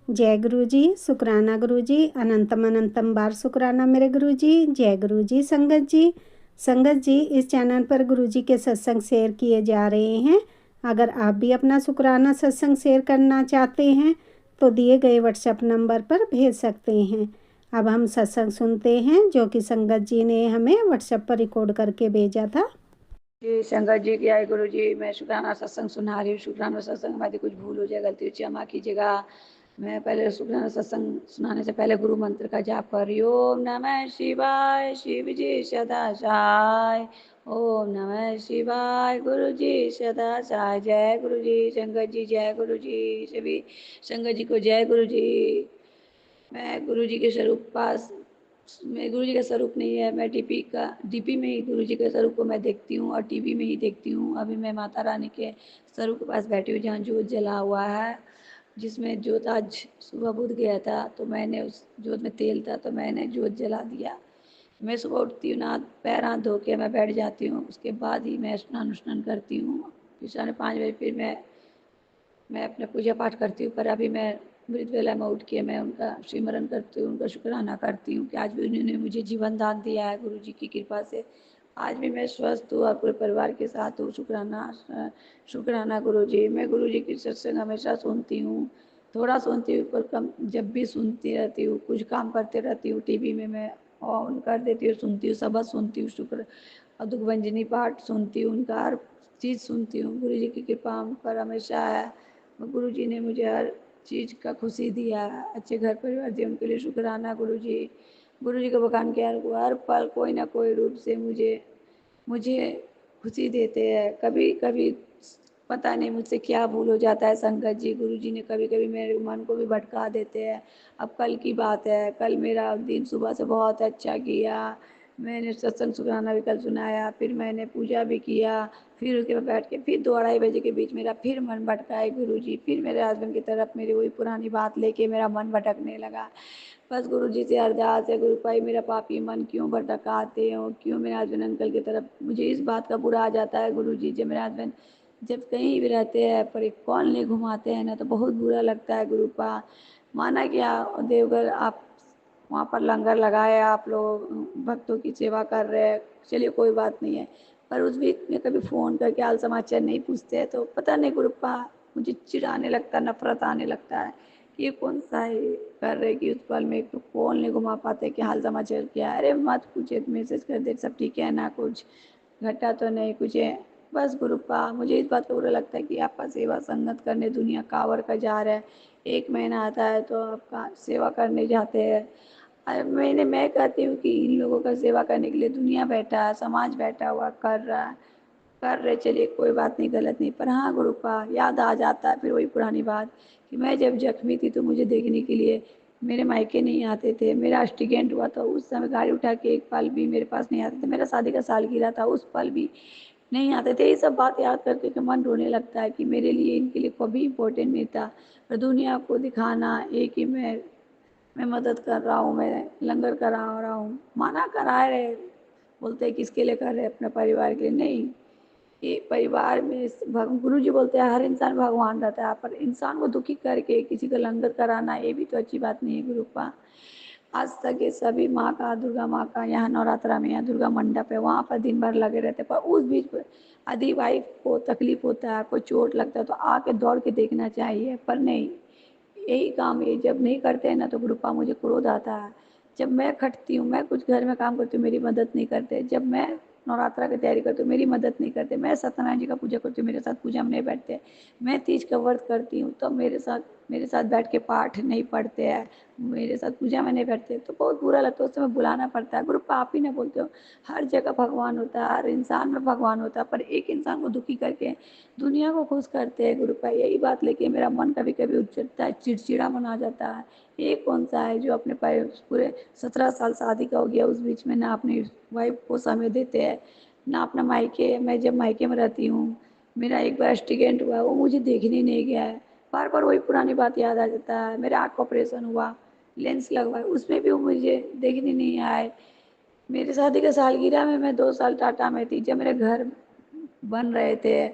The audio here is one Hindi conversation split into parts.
जय गुरु जी, शुक्राना गुरु जी, अनंतम अनंतम बार शुक्राना मेरे गुरु जी। जय गुरु जी। संगत जी इस चैनल पर गुरु जी के सत्संग शेयर किए जा रहे हैं। अगर आप भी अपना शुक्राना सत्संग शेयर करना चाहते हैं तो दिए गए व्हाट्सएप नंबर पर भेज सकते हैं। अब हम सत्संग सुनते हैं जो कि संगत जी ने हमें व्हाट्सएप पर रिकॉर्ड करके भेजा था। जी संगत जी की आए गुरु जी, मैं शुक्राना सत्संग सुना रही हूँ। शुक्राना सत्संग में यदि कुछ भूल हो जाए, गलती हो, क्षमा कीजिएगा। मैं पहले शुक्राना सत्संग सुनाने से पहले गुरु मंत्र का जाप कर रही हूँ। ओम नमः शिवाय, शिव जी सदा सहाय। ओम नमः शिवाय, गुरु जी सदा सहाय। जय गुरु जी। संगत जी जय गुरु जी। सभी संगत जी को जय गुरु जी। मैं गुरु जी के स्वरूप पास मैं गुरु जी का स्वरूप नहीं है, मैं डीपी में ही गुरु जी के स्वरूप को मैं देखती हूँ और टीवी में ही देखती हूँ। अभी मैं माता रानी के स्वरूप के पास बैठी हूँ जहाँ जोत जला हुआ है, जिसमें जोत आज सुबह बुझ गया था तो मैंने उस जोत में तेल था तो मैंने जोत जला दिया। मैं सुबह उठती हूँ, ना पैर हाथ धो के मैं बैठ जाती हूँ, उसके बाद ही मैं स्नान उस्नान करती हूँ। फिर 5:30 बजे फिर मैं अपना पूजा पाठ करती हूँ। पर अभी मैं मृत वेला में उठ के मैं उनका सिमरन करती हूँ, उनका शुक्राना करती हूँ कि आज भी उन्होंने मुझे जीवन दान दिया है गुरु जी की कृपा से। आज भी मैं स्वस्थ हूँ और पूरे परिवार के साथ हूँ। शुक्राना गुरु जी। मैं गुरु जी की सत्संग हमेशा सुनती हूँ, थोड़ा सुनती हूँ पर कम, जब भी सुनती रहती हूँ। कुछ काम करते रहती हूँ, टीवी में मैं ऑन कर देती हूँ, सुनती हूँ, सबक सुनती हूँ, शुक्र और दुखभंजनी पाठ सुनती हूँ, उनका हर चीज़ सुनती हूँ। गुरु जी की कृपा हम पर हमेशा है। गुरु जी ने मुझे हर चीज़ का खुशी दिया, अच्छे घर परिवार दिए, उनके लिए शुक्राना गुरु जी। गुरु जी का बखान किया, हर पल कोई ना कोई रूप से मुझे मुझे खुशी देते हैं। कभी कभी पता नहीं मुझसे क्या भूल हो जाता है संगत जी, गुरु जी ने कभी कभी मेरे मन को भी भटका देते हैं। अब कल की बात है, कल मेरा दिन सुबह से बहुत अच्छा किया। मैंने सत्संग शुक्राना भी कल सुनाया, फिर मैंने पूजा भी किया। फिर उसके बाद बैठ के फिर 2-2:30 बजे के बीच मेरा फिर मन भटकाए गुरु जी। फिर मेरे हस्बैंड की तरफ मेरी वही पुरानी बात लेके मेरा मन भटकने लगा। बस गुरु जी से अरदास है, गुरु भाई मेरा पापी मन क्यों भटकाते हो, क्यों मेरे हस्बैंड अंकल की तरफ। मुझे इस बात का बुरा आ जाता है गुरु जी, जब मेरे हस्बैंड जब कहीं भी रहते हैं पर एक कॉल नहीं घुमाते हैं ना तो बहुत बुरा लगता है गुरु पा। माना क्या देवघर आप वहाँ पर लंगर लगाए, आप लोग भक्तों की सेवा कर रहे हैं, चलिए कोई बात नहीं है। पर उस बीच में कभी फ़ोन करके हाल समाचार नहीं पूछते हैं तो पता नहीं गुरुपा मुझे चिढ़ाने लगता है, नफरत आने लगता है कि ये कौन सा है कर रहे कि उस पल में एक तो फ़ोन नहीं घुमा पाते कि हाल समाचार क्या है। अरे मत पूछे, मैसेज कर दे सब ठीक है ना, कुछ घटा तो नहीं कुछ है। बस गुरुपा मुझे इस बात का बुरा लगता है कि आपका सेवा संगत करने दुनिया कांवर का जा रहा है। 1 महीना आता है तो आपका सेवा करने जाते हैं। मैं कहती हूँ कि इन लोगों का सेवा करने के लिए दुनिया बैठा है, समाज बैठा हुआ कर रहा है, कर रहे, चलिए कोई बात नहीं, गलत नहीं। पर हाँ गुरुपा याद आ जाता है फिर वही पुरानी बात कि मैं जब जख्मी थी तो मुझे देखने के लिए मेरे मायके नहीं आते थे। मेरा एक्सीडेंट हुआ था उस समय गाड़ी उठा के एक पल भी मेरे पास नहीं आते थे। मेरा शादी का सालगिरह था उस पल भी नहीं आते थे। ये सब बात याद करके के मन रोने लगता है कि मेरे लिए इनके लिए कभी इम्पोर्टेंट नहीं था। पर दुनिया को दिखाना एक ही मैं मदद कर रहा हूँ, मैं लंगर करा रहा हूँ, माना करा रहे। बोलते हैं किसके लिए कर रहे हैं, अपने परिवार के लिए नहीं। ये परिवार में गुरु जी बोलते हैं हर इंसान भगवान रहता है, पर इंसान को दुखी करके किसी का लंगर कराना ये भी तो अच्छी बात नहीं है गुरुपा। आज तक ये सभी माँ का, दुर्गा माँ का यहाँ नवरात्रा में, यहाँ दुर्गा मंडप है, वहाँ पर दिन भर लगे रहते हैं। पर उस बीच में यदि वाइफ को तकलीफ होता है, कोई चोट लगता है तो आके दौड़ के देखना चाहिए, पर नहीं। यही काम ये जब नहीं करते हैं ना तो गुरुपा मुझे क्रोध आता है। जब मैं खटती हूँ, मैं कुछ घर में काम करती हूँ, मेरी मदद नहीं करते। जब मैं नवरात्रा की तैयारी करती हूँ मेरी मदद नहीं करते। मैं सत्यनारायण जी का पूजा करती हूँ, मेरे साथ पूजा में नहीं बैठते। मैं तीज का व्रत करती हूँ तो मेरे साथ बैठ के पाठ नहीं पढ़ते हैं, मेरे साथ पूजा में नहीं बैठते। तो बहुत बुरा लगता है, उस समय बुलाना पड़ता है। गुरुपा आप ही ना बोलते हो हर जगह भगवान होता है, हर इंसान में भगवान होता है, पर एक इंसान को दुखी करके दुनिया को खुश करते हैं गुरुपा। यही बात लेके मेरा मन कभी कभी उठ जाता है, चिड़चिड़ा मन आ जाता है। ये कौन सा है जो अपने पूरे 17 साल शादी का हो गया, उस बीच में ना अपनी वाइफ को समय देते हैं ना अपना मायके। मैं जब मायके में रहती हूँ, मेरा एक बार एक्सीडेंट हुआ, वो मुझे देखने नहीं गया है। बार बार वही पुरानी बात याद आ जाता है। मेरे आँख का ऑपरेशन हुआ, लेंस लगवाए, उसमें भी वो मुझे देखने नहीं आए। मेरी शादी का सालगिरह में मैं 2 साल टाटा में थी, जब मेरे घर बन रहे थे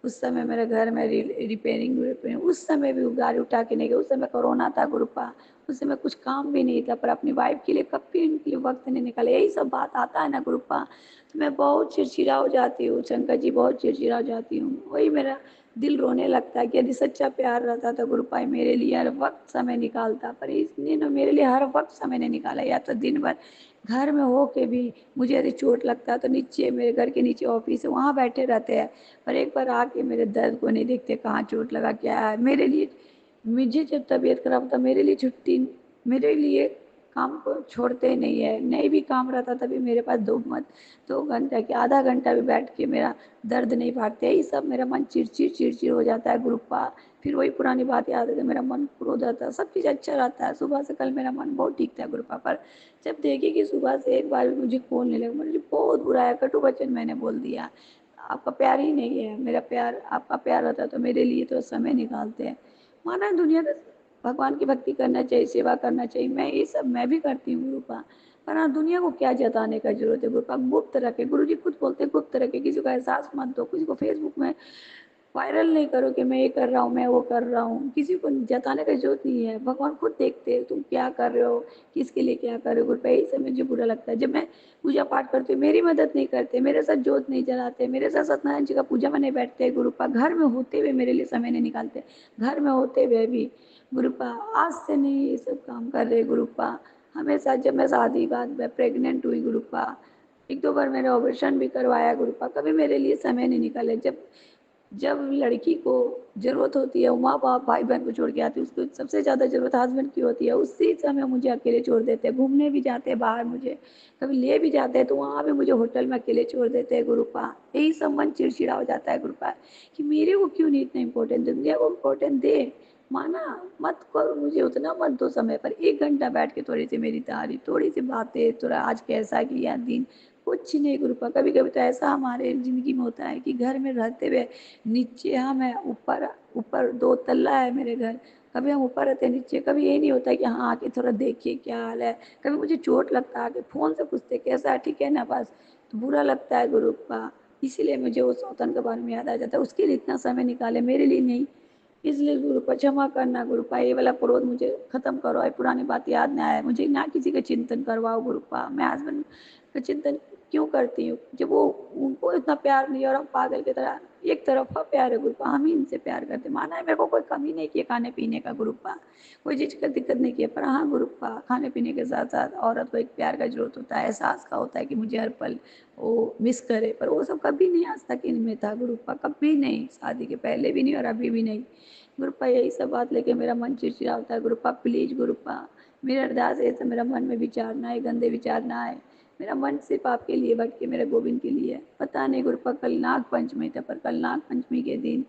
उस समय मेरे घर में रिपेयरिंग उस समय भी गाड़ी उठा के नहीं गए। उस समय कोरोना था गुरुपा, उस समय कुछ काम भी नहीं था, पर अपनी वाइफ के लिए कभी उनके लिए वक्त नहीं निकाला। यही सब बात आता है ना गुरुपा, तो मैं बहुत चिड़चिड़ा हो जाती हूँ शंकर जी, बहुत चिड़चिड़ा हो जाती हूँ। वही मेरा दिल रोने लगता है कि यदि सच्चा प्यार रहता तो गुरुपाई मेरे लिए हर वक्त समय निकालता, पर इसने ना मेरे लिए हर वक्त समय नहीं निकाला। या तो दिन भर घर में हो के भी मुझे यदि चोट लगता है तो नीचे मेरे घर के नीचे ऑफिस है, वहाँ बैठे रहते हैं, पर एक बार आके मेरे दर्द को नहीं देखते, कहाँ चोट लगा क्या है मेरे लिए। मुझे जब तबीयत खराब होता मेरे लिए छुट्टी, मेरे लिए काम को छोड़ते ही नहीं है। नहीं भी काम रहता तभी मेरे पास 2 घंटा कि आधा घंटा भी बैठ के मेरा दर्द नहीं भागते। यही सब मेरा मन चिड़चिड़ चिड़चिड़ हो जाता है गुरुपा। फिर वही पुरानी बात याद है, मेरा मन क्रोध आता है, सब चीज़ अच्छा रहता है। सुबह से कल मेरा मन बहुत ठीक था गुरुपा, पर जब देखिए कि सुबह से एक बार भी मुझे फोन नहीं लगा, मुझे बहुत बुरा है, कटु वचन मैंने बोल दिया। आपका प्यार ही नहीं है, मेरा प्यार, आपका प्यार होता तो मेरे लिए तो समय निकालते हैं। माना दुनिया का भगवान की भक्ति करना चाहिए, सेवा करना चाहिए, मैं ये सब मैं भी करती हूँ गुरुपा। पर हाँ, दुनिया को क्या जताने का जरूरत है गुरुपा, गुप्त रखे। गुरु जी खुद बोलते हैं गुप्त रखे, किसी को एहसास मत दो, किसी को फेसबुक में वायरल नहीं करो कि मैं ये कर रहा हूँ, मैं वो कर रहा हूँ, किसी को जताने का जरूरत नहीं है। भगवान खुद देखते हैं तुम क्या कर रहे हो, किसके लिए क्या कर रहे हो गुरुपा। यही सब मुझे बुरा लगता है, जब मैं पूजा पाठ करती हूँ मेरी मदद नहीं करते, मेरे साथ जोत नहीं जलाते, मेरे साथ सत्यनारायण जी का पूजा में नहीं बैठते गुरुपा, घर में होते हुए मेरे लिए समय नहीं निकालते, घर में होते हुए भी गुरुपा। आज से नहीं ये सब काम कर रहे गुरुपा, हमेशा। जब मैं शादी बाद में प्रेग्नेंट हुई गुरुपा, 1-2 बार मैंने ऑपरेशन भी करवाया गुरुपा, कभी मेरे लिए समय नहीं निकाले। जब जब लड़की को ज़रूरत होती है, माँ बाप भाई बहन को छोड़ के आती है, उसको सबसे ज़्यादा ज़रूरत हस्बैंड की होती है, उसी समय मुझे अकेले छोड़ देते हैं। घूमने भी जाते हैं बाहर, मुझे कभी ले भी जाते हैं तो वहाँ भी मुझे होटल में अकेले छोड़ देते हैं गुरुपा। यही सब मन चिड़चिड़ा हो जाता है गुरुपा कि मेरे को क्यों नहीं इतना इम्पोर्टेंट, दुनिया को इम्पोर्टेंट दे। माना मत करो मुझे उतना, मत दो समय पर। 1 घंटा बैठ के थोड़ी सी मेरी तारीफ, थोड़ी सी बातें, थोड़ा आज कैसा किया दिन, कुछ नहीं गुरुपा। कभी कभी तो ऐसा हमारे जिंदगी में होता है कि घर में रहते हुए नीचे हम है, ऊपर ऊपर 2 तल्ला है मेरे घर, कभी हम ऊपर रहते हैं नीचे। कभी ये नहीं होता कि हाँ आके थोड़ा देखिए क्या हाल है। कभी मुझे चोट लगता है आके फ़ोन से पूछते कैसा है, ठीक है ना, बस। तो बुरा लगता है गुरुपा, इसीलिए मुझे उस सौतन के बारे में याद आ जाता है, उसके लिए इतना समय निकाले, मेरे लिए नहीं। इसलिए गुरुपा क्षमा करना गुरुपा, ये वाला क्रोध मुझे खत्म करो, ये पुरानी बात याद ना आए मुझे, ना किसी का चिंतन करवाओ गुरुपा। मैं हस्बैंड का चिंतन क्यों करती हूँ जब वो, उनको इतना प्यार नहीं, और हम पागल की तरह एक तरफा प्यार है गुरुपा, हम ही इनसे प्यार करते। माना है मेरे को कोई कमी नहीं की खाने पीने का गुरुपा, कोई चीज़ का दिक्कत नहीं किया, पर हाँ गुरुपा खाने पीने के साथ साथ औरत को एक प्यार का जरूरत होता है, एहसास का होता है कि मुझे हर पल वो मिस करे, पर वो सब कभी नहीं आज तक इनमें था गुरुपा, कभी नहीं, शादी के पहले भी नहीं और अभी भी नहीं गुरुपा। यही सब बात लेके मेरा मन चिड़चिड़ा होता है गुरुपा। प्लीज गुरुपा, मेरा अरदास है मेरा मन में विचार ना आए, गंदे विचार ना आए, मेरा मन सिर्फ आपके लिए भटके, मेरे गोविंद के लिए। पता नहीं गुरुपा, कल नाग पंचमी था, पर कल नाग पंचमी के दिन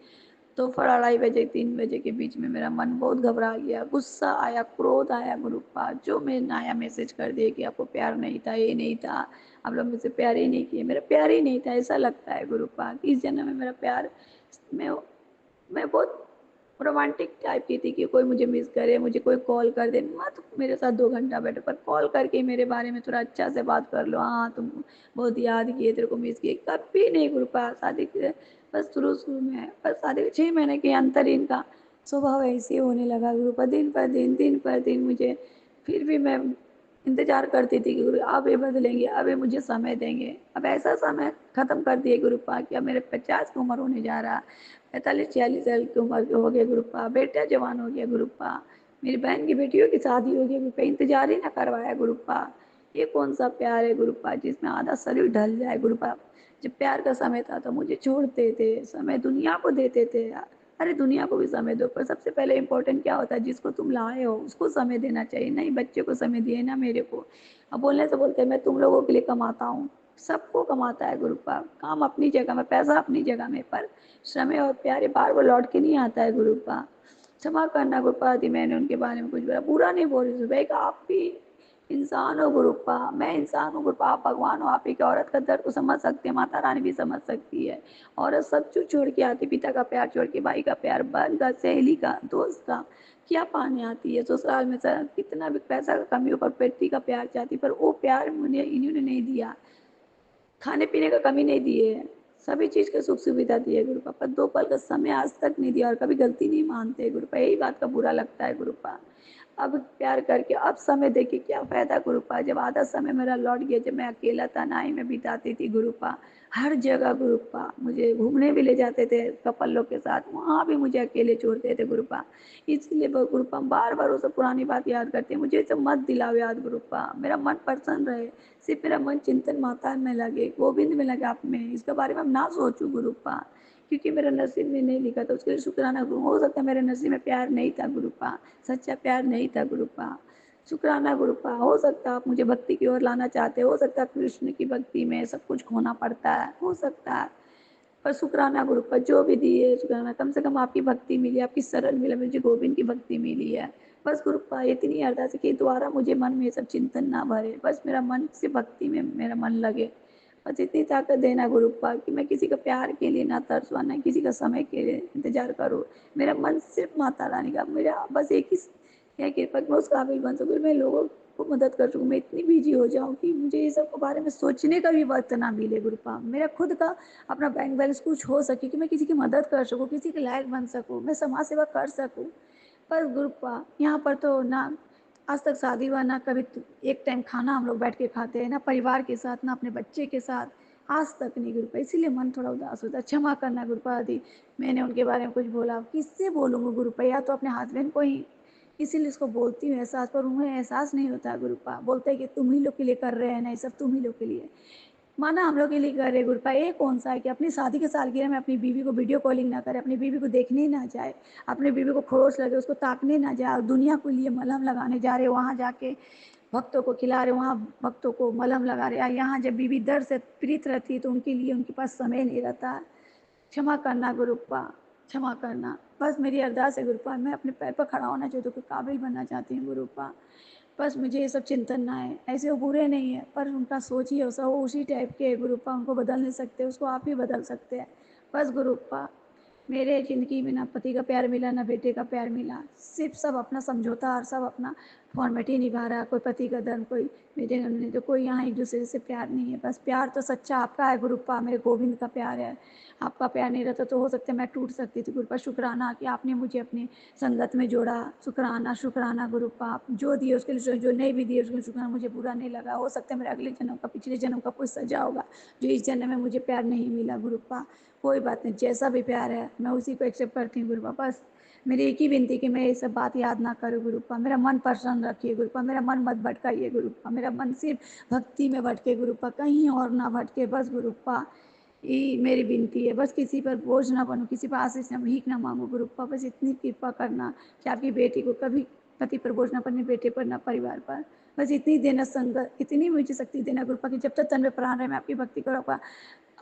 दोपहर 2:30 बजे 3 बजे के बीच में मेरा मन बहुत घबरा गया, गुस्सा आया, क्रोध आया गुरुपा। जो मैं नया मैसेज कर दिए कि आपको प्यार नहीं था, ये नहीं था, आप लोग मुझसे प्यार ही नहीं किए, मेरा प्यार ही नहीं था, ऐसा लगता है गुरुपा कि इस जन्म में मेरा प्यार। मैं मैं बहुत रोमांटिक टाइप की थी कि कोई मुझे मिस करे, मुझे कोई कॉल कर दे, मत मेरे साथ 2 घंटा बैठो, पर कॉल करके मेरे बारे में थोड़ा अच्छा से बात कर लो, हाँ तुम बहुत याद किए, तेरे को मिस किए, कभी नहीं गुरुपा। शादी के बस शुरू शुरू में, बस शादी के 6 महीने के अंतर इनका स्वभाव ऐसे ही होने लगा गुरुपा, दिन पर दिन मुझे। फिर भी मैं इंतजार करती थी कि गुरु अब ये बदलेंगे, अब ये मुझे समय देंगे। अब ऐसा समय खत्म कर दिए गुरुपा कि अब मेरे 50 की उम्र होने जा रहा, 45-46 साल की उम्र के हो गए गुरुपा, बेटा जवान हो गया गुरुपा, मेरी बहन की बेटियों की शादी हो गई गुरुपा, इंतजार ही ना करवाया गुरुपा। ये कौन सा प्यार है गुरुपा जिसमें आधा शरीर ढल जाए गुरुपा। जब प्यार का समय था तो मुझे छोड़ते थे, समय दुनिया को देते थे। अरे दुनिया को भी समय दो, पर सबसे पहले इंपॉर्टेंट क्या होता है, जिसको तुम लाए हो उसको समय देना चाहिए, नहीं बच्चे को समय दिए ना मेरे को। अब बोलने से बोलते हैं मैं तुम लोगों के लिए कमाता हूँ, सबको कमाता है गुरुपा, काम अपनी जगह में, पैसा अपनी जगह में, पर समय और प्यारे बार बार लौट के नहीं आता है गुरुपा। क्षमा करना गुरुपा यदि मैंने उनके बारे में कुछ बोला, बुरा नहीं बोल रही भाई, आप भी इंसान हो गुरुपा, मैं इंसान हूँ गुरुपा, आप भगवान हो, आप एक औरत का दर्द को समझ सकते हैं, माता रानी भी समझ सकती है। औरत सब कुछ छोड़ के आती, पिता का प्यार छोड़ के, भाई का प्यार, बहन का, सहेली का, दोस्त का, क्या पाने आती है ससुराल में। सर कितना भी पैसा का कमी हो पर पति का प्यार चाहती, पर वो प्यार मुझे इन्होंने नहीं दिया, खाने पीने का कमी नहीं दी है, सभी चीज़ का सुख सुविधा दी है गुरुपा, पर 2 पल का समय आज तक नहीं दिया और कभी गलती नहीं मानते गुरुपा, यही बात का बुरा लगता है गुरुपा। अब प्यार करके अब समय दे के क्या फ़ायदा गुरुपा, जब आधा समय मेरा लौट गया, जब मैं अकेला तन्हाई में बिताती थी गुरुपा, हर जगह गुरुपा मुझे घूमने भी ले जाते थे कपल लोग के साथ, वहाँ भी मुझे अकेले छोड़ते थे गुरुपा। इसलिए गुरुपा बार-बार वो सब पुरानी बात याद करते हैं, मुझे ये सब मत दिलाओ याद गुरुपा, मेरा मन प्रसन्न रहे, सिर्फ मेरा मन चिंतन माता में लगे, गोविंद में लगे, आप में इसके बारे में अब ना सोचूं गुरुपा, क्योंकि मेरा नसीब में नहीं लिखा था, उसके लिए शुक्राना करूँ। हो सकता है मेरे नसीब में प्यार नहीं था गुरुपा, सच्चा प्यार नहीं था गुरुपा, शुक्राना गुरुपा। हो सकता है आप मुझे भक्ति की ओर लाना चाहते हो सकता है कृष्ण की भक्ति में सब कुछ खोना पड़ता है, हो सकता है, पर शुक्राना गुरुपा, जो भी दिए शुक्राना, कम से कम आपकी भक्ति मिली, आपकी सरल मिला, मुझे गोविंद की भक्ति मिली है। बस गुरुपा इतनी अरदास है कि दोबारा मुझे मन में ये सब चिंतन ना भरे, बस मेरा मन से भक्ति में मेरा मन लगे। बस इतनी ताकत देना गुरुपा कि मैं किसी का प्यार के लिए ना तरसूँ, ना किसी का समय के लिए इंतजार करूँ। मेरा मन सिर्फ माता रानी का, मेरा बस एक ही है कृपा कि मैं उस काबिल बन सकूँ, मैं लोगों को मदद कर सकूँ। मैं इतनी बिजी हो जाऊँ कि मुझे ये सब के बारे में सोचने का भी वक्त ना मिले गुरुपा, मेरा खुद का अपना बैंक बैलेंस कुछ हो सके कि मैं किसी की मदद कर सकूँ, किसी के लायक बन सकूँ, मैं समाज सेवा कर सकूँ। पर गुरुपा यहाँ पर तो ना आज तक शादी हुआ, ना कभी एक टाइम खाना हम लोग बैठ के खाते हैं, ना परिवार के साथ, ना अपने बच्चे के साथ, आज तक नहीं गुरुपा, इसीलिए मन थोड़ा उदास होता है। क्षमा करना गुरुपा यदि मैंने उनके बारे में कुछ बोला, किससे बोलूँगी गुरुपा, या तो अपने हस्बैंड को ही, इसीलिए उसको बोलती हूँ एहसास, पर उन्हें एहसास नहीं होता है गुरुपा, बोलते हैं कि तुम ही लोग के लिए कर रहे हैं ना ये सब, तुम ही लोग के लिए, माना हम लोग के लिए कर रहे गुरुपा, ये कौन सा है कि अपनी शादी के सालगिरह में अपनी बीवी को वीडियो कॉलिंग ना करे, अपनी बीवी को देखने ही ना जाए, अपनी बीवी को खरोच लगे उसको ताकने ना जाए, और दुनिया के लिए मलहम लगाने जा रहे, वहाँ जाके भक्तों को खिला रहे, वहाँ भक्तों को मलहम लगा रहे, यहाँ जब बीवी दर्द से पीड़ित रहती है तो उनके लिए उनके पास समय नहीं रहता है। क्षमा करना गुरुपा, क्षमा करना, बस मेरी अरदास है गुरुपा, मैं अपने पैर पर खड़ा होना चाहती हूँ, कोई काबिल बनना चाहती हूँ गुरुपा, बस मुझे ये सब चिंतन ना है, ऐसे वो बुरे नहीं है, पर उनका सोच ही ऐसा हो, उसी टाइप के है गुरुपा, उनको बदल नहीं सकते, उसको आप ही बदल सकते हैं। बस गुरुपा मेरे ज़िंदगी में ना पति का प्यार मिला, ना बेटे का प्यार मिला, सिर्फ सब अपना समझौता और सब अपना फॉर्मेलिटी निभा रहा है, कोई पति का धर्म, कोई बेटे का नहीं, तो कोई यहाँ एक दूसरे से प्यार नहीं है। बस प्यार तो सच्चा आपका है गुरुपा, मेरे गोविंद का प्यार है, आपका प्यार नहीं रहता तो हो सकता है मैं टूट सकती थी गुरुपा, शुक्राना कि आपने मुझे अपनी संगत में जोड़ा, शुक्राना शुक्राना गुरुपा, आप जो दिए उसके लिए, जो नहीं भी दिए उसके लिए शुक्राना, मुझे बुरा नहीं लगा, हो सकता है मेरे अगले जन्म का, पिछले जन्म का कोई सजा होगा जो इस जन्म में मुझे प्यार नहीं मिला गुरुपा, कोई बात नहीं, जैसा भी प्यार है मैं उसी को एक्सेप्ट करती हूँ गुरुपा। बस मेरी एक ही विनती कि मैं ये सब बात याद ना करूँ गुरुपा, मेरा मन प्रसन्न रखिए गुरुपा, मेरा मन मत भटकाइए गुरुपा, मेरा मन सिर्फ भक्ति में भटके गुरुपा, कहीं और ना भटके, बस गुरुपा यही मेरी विनती है। बस किसी पर बोझ ना बनूँ, किसी पर आशीष ना, भीख ना मांगू गुरुपा, बस इतनी कृपा करना कि आपकी बेटी को कभी पति पर बोझ ना पड़े, बेटे पर ना परिवार पर, बस इतनी देना संगत, इतनी मुझे शक्ति देना गुरुपा कि जब तक तन में प्राण रहे मैं आपकी भक्ति करूँ,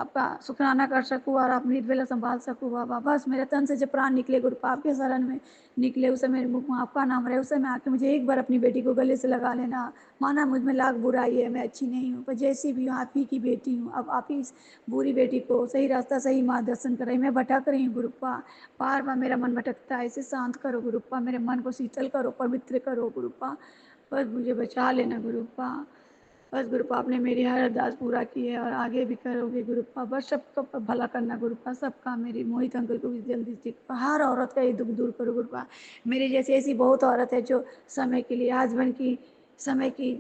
आपका शुक्राना कर सकूँ और आप मृत वेला संभाल सकूँ बाबा, बस मेरे तन से जब प्राण निकले गुरुपा आपके शरण में निकले, उस समय मेरे मुख में आपका नाम रहे, उस समय आके मुझे एक बार अपनी बेटी को गले से लगा लेना, माना मुझ में लाख बुराई है, मैं अच्छी नहीं हूँ, पर जैसी भी हूँ आप ही की बेटी हूँ, अब आप ही इस बुरी बेटी को सही रास्ता सही मार्गदर्शन कर रही, मैं भटक रही हूँ गुरुपा, बार बार मेरा मन भटकता है, इसे शांत करो गुरुपा, मेरे मन को शीतल करो, पवित्र करो गुरुपा, बस मुझे बचा लेना गुरुपा, बस गुरुपा आपने मेरी हर अरदास पूरा की है और आगे भी करोगे गुरुपा, बस सबका भला करना गुरुपा, सबका, मेरी मोहित अंकल को भी जल्दी ठीक, हर औरत का ये दुख दूर करो गुरुपा, मेरे जैसी ऐसी बहुत औरत है जो समय के लिए, हस्बैंड की समय की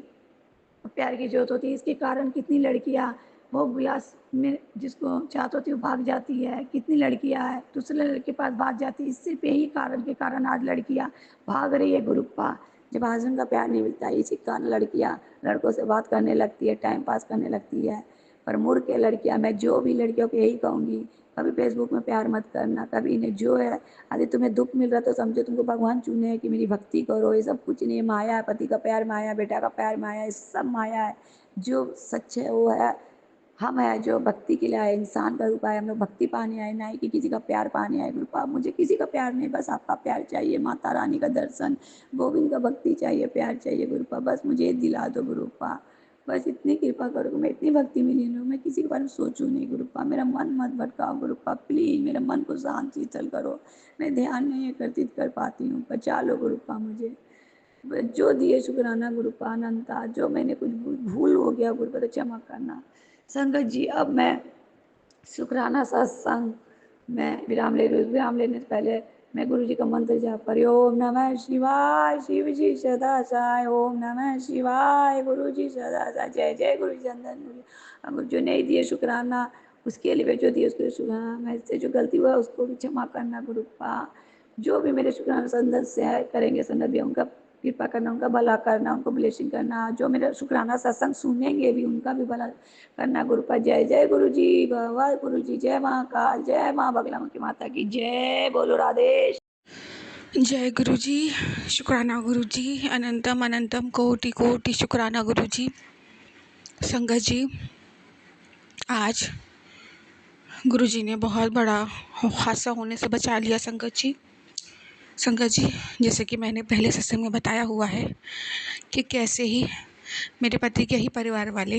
प्यार की जरूरत होती है, इसके कारण कितनी लड़कियां भोग विलास में जिसको चाहती होती है वो भाग जाती है, कितनी लड़कियां है दूसरे लड़के के पास भाग जाती है, सिर्फ यही कारण के कारण आज लड़कियां भाग रही है गुरुपा, जब हस्बैंड का प्यार नहीं मिलता है इसी कारण लड़कियां लड़कों से बात करने लगती है, टाइम पास करने लगती है, पर मूर्ख है लड़कियां, मैं जो भी लड़कियों को यही कहूँगी, कभी फेसबुक में प्यार मत करना, कभी इन्हें जो है, यदि तुम्हें दुख मिल रहा है तो समझो तुमको भगवान चुने हैं कि मेरी भक्ति करो, ये सब कुछ नहीं है, माया है, पति का प्यार माया, बेटा का प्यार माया, ये सब माया है, जो सच है वो है हम है जो भक्ति के लिए आए, इंसान का रूप आए, हम लोग भक्ति पाने आए, ना ही कि किसी का प्यार पाने आए गुरुपा, मुझे किसी का प्यार नहीं, बस आपका प्यार चाहिए, माता रानी का दर्शन, गोविंद का भक्ति चाहिए, प्यार चाहिए गुरुपा, बस मुझे दिला दो गुरुपा, बस इतनी कृपा करो, मैं इतनी भक्ति में लीन हूँ, मैं किसी के बारे में सोचूं नहीं गुरुपा, मेरा मन मत भटकाओ गुरुपा, प्लीज मेरे मन को शांत शीतल करो, मैं ध्यान नहीं एकत्रित कर पाती हूँ, बचा लो गुरुपा मुझे, जो दिए शुक्राना गुरुपा, अनंता, जो मैंने कुछ भूल हो गया गुरुपा तो क्षमा करना। संगत जी अब मैं शुक्राना सत्संग मैं विराम ले रही हूँ। विराम लेने से पहले मैं गुरु जी का मंत्र जाप करी। ओम नमः शिवाय, शिव जी सदा साय। ओम नमः शिवाय, गुरु जी सदा साय। जय जय गुरु चंदन गुरु। जो नहीं दिए शुक्राना उसके लिए, जो दिए उसके लिए शुक्राना। मैं इससे जो गलती हुआ उसको भी क्षमा करना गुरु पा। जो भी मेरे शुक्राना संदर्भ से करेंगे संदर्भ, उनका कृपा करना, उनका भला करना, उनको ब्लेसिंग करना। जो मेरा शुक्राना सत्संग सुनेंगे भी उनका भी भला करना गुरु पर। जय जय गुरु जी, भगवान गुरु जी। जय महाकाल, जय माँ बगला की माता की जय। बोलो राधेश। जय गुरु जी। शुक्राना गुरु जी, अनंतम अनंतम कोटि कोटि शुक्राना गुरु जी। संगत जी, आज गुरु जी ने बहुत बड़ा हादसा होने से बचा लिया। संगत जी, जैसे कि मैंने पहले सत्संग में बताया हुआ है कि कैसे ही मेरे पति के ही परिवार वाले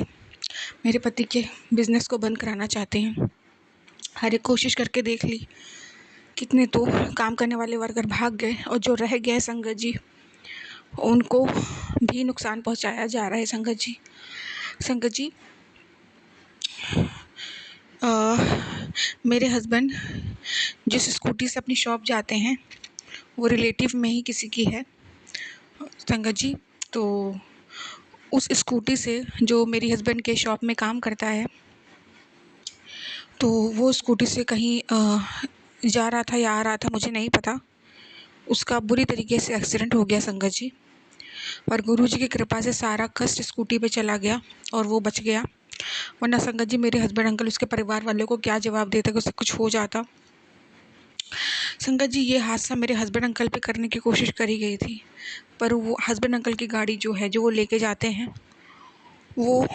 मेरे पति के बिजनेस को बंद कराना चाहते हैं। हर एक कोशिश करके देख ली, कितने तो काम करने वाले वर्कर भाग गए और जो रह गए संगत जी उनको भी नुकसान पहुंचाया जा रहा है। संगत जी, मेरे हस्बैंड जिस स्कूटी से अपनी शॉप जाते हैं वो रिलेटिव में ही किसी की है संगत जी। तो उस स्कूटी से जो मेरी हस्बैंड के शॉप में काम करता है, तो वो स्कूटी से कहीं जा रहा था या आ रहा था मुझे नहीं पता, उसका बुरी तरीके से एक्सीडेंट हो गया संगत जी। पर गुरु जी की कृपा से सारा कष्ट स्कूटी पे चला गया और वो बच गया। वरना संगत जी मेरे हस्बैंड अंकल उसके परिवार वालों को क्या जवाब देते कि उससे कुछ हो जाता। संगत जी, ये हादसा मेरे हस्बैंड अंकल पे करने की कोशिश करी गई थी, पर वो हस्बैंड अंकल की गाड़ी जो है, जो वो लेके जाते हैं, वो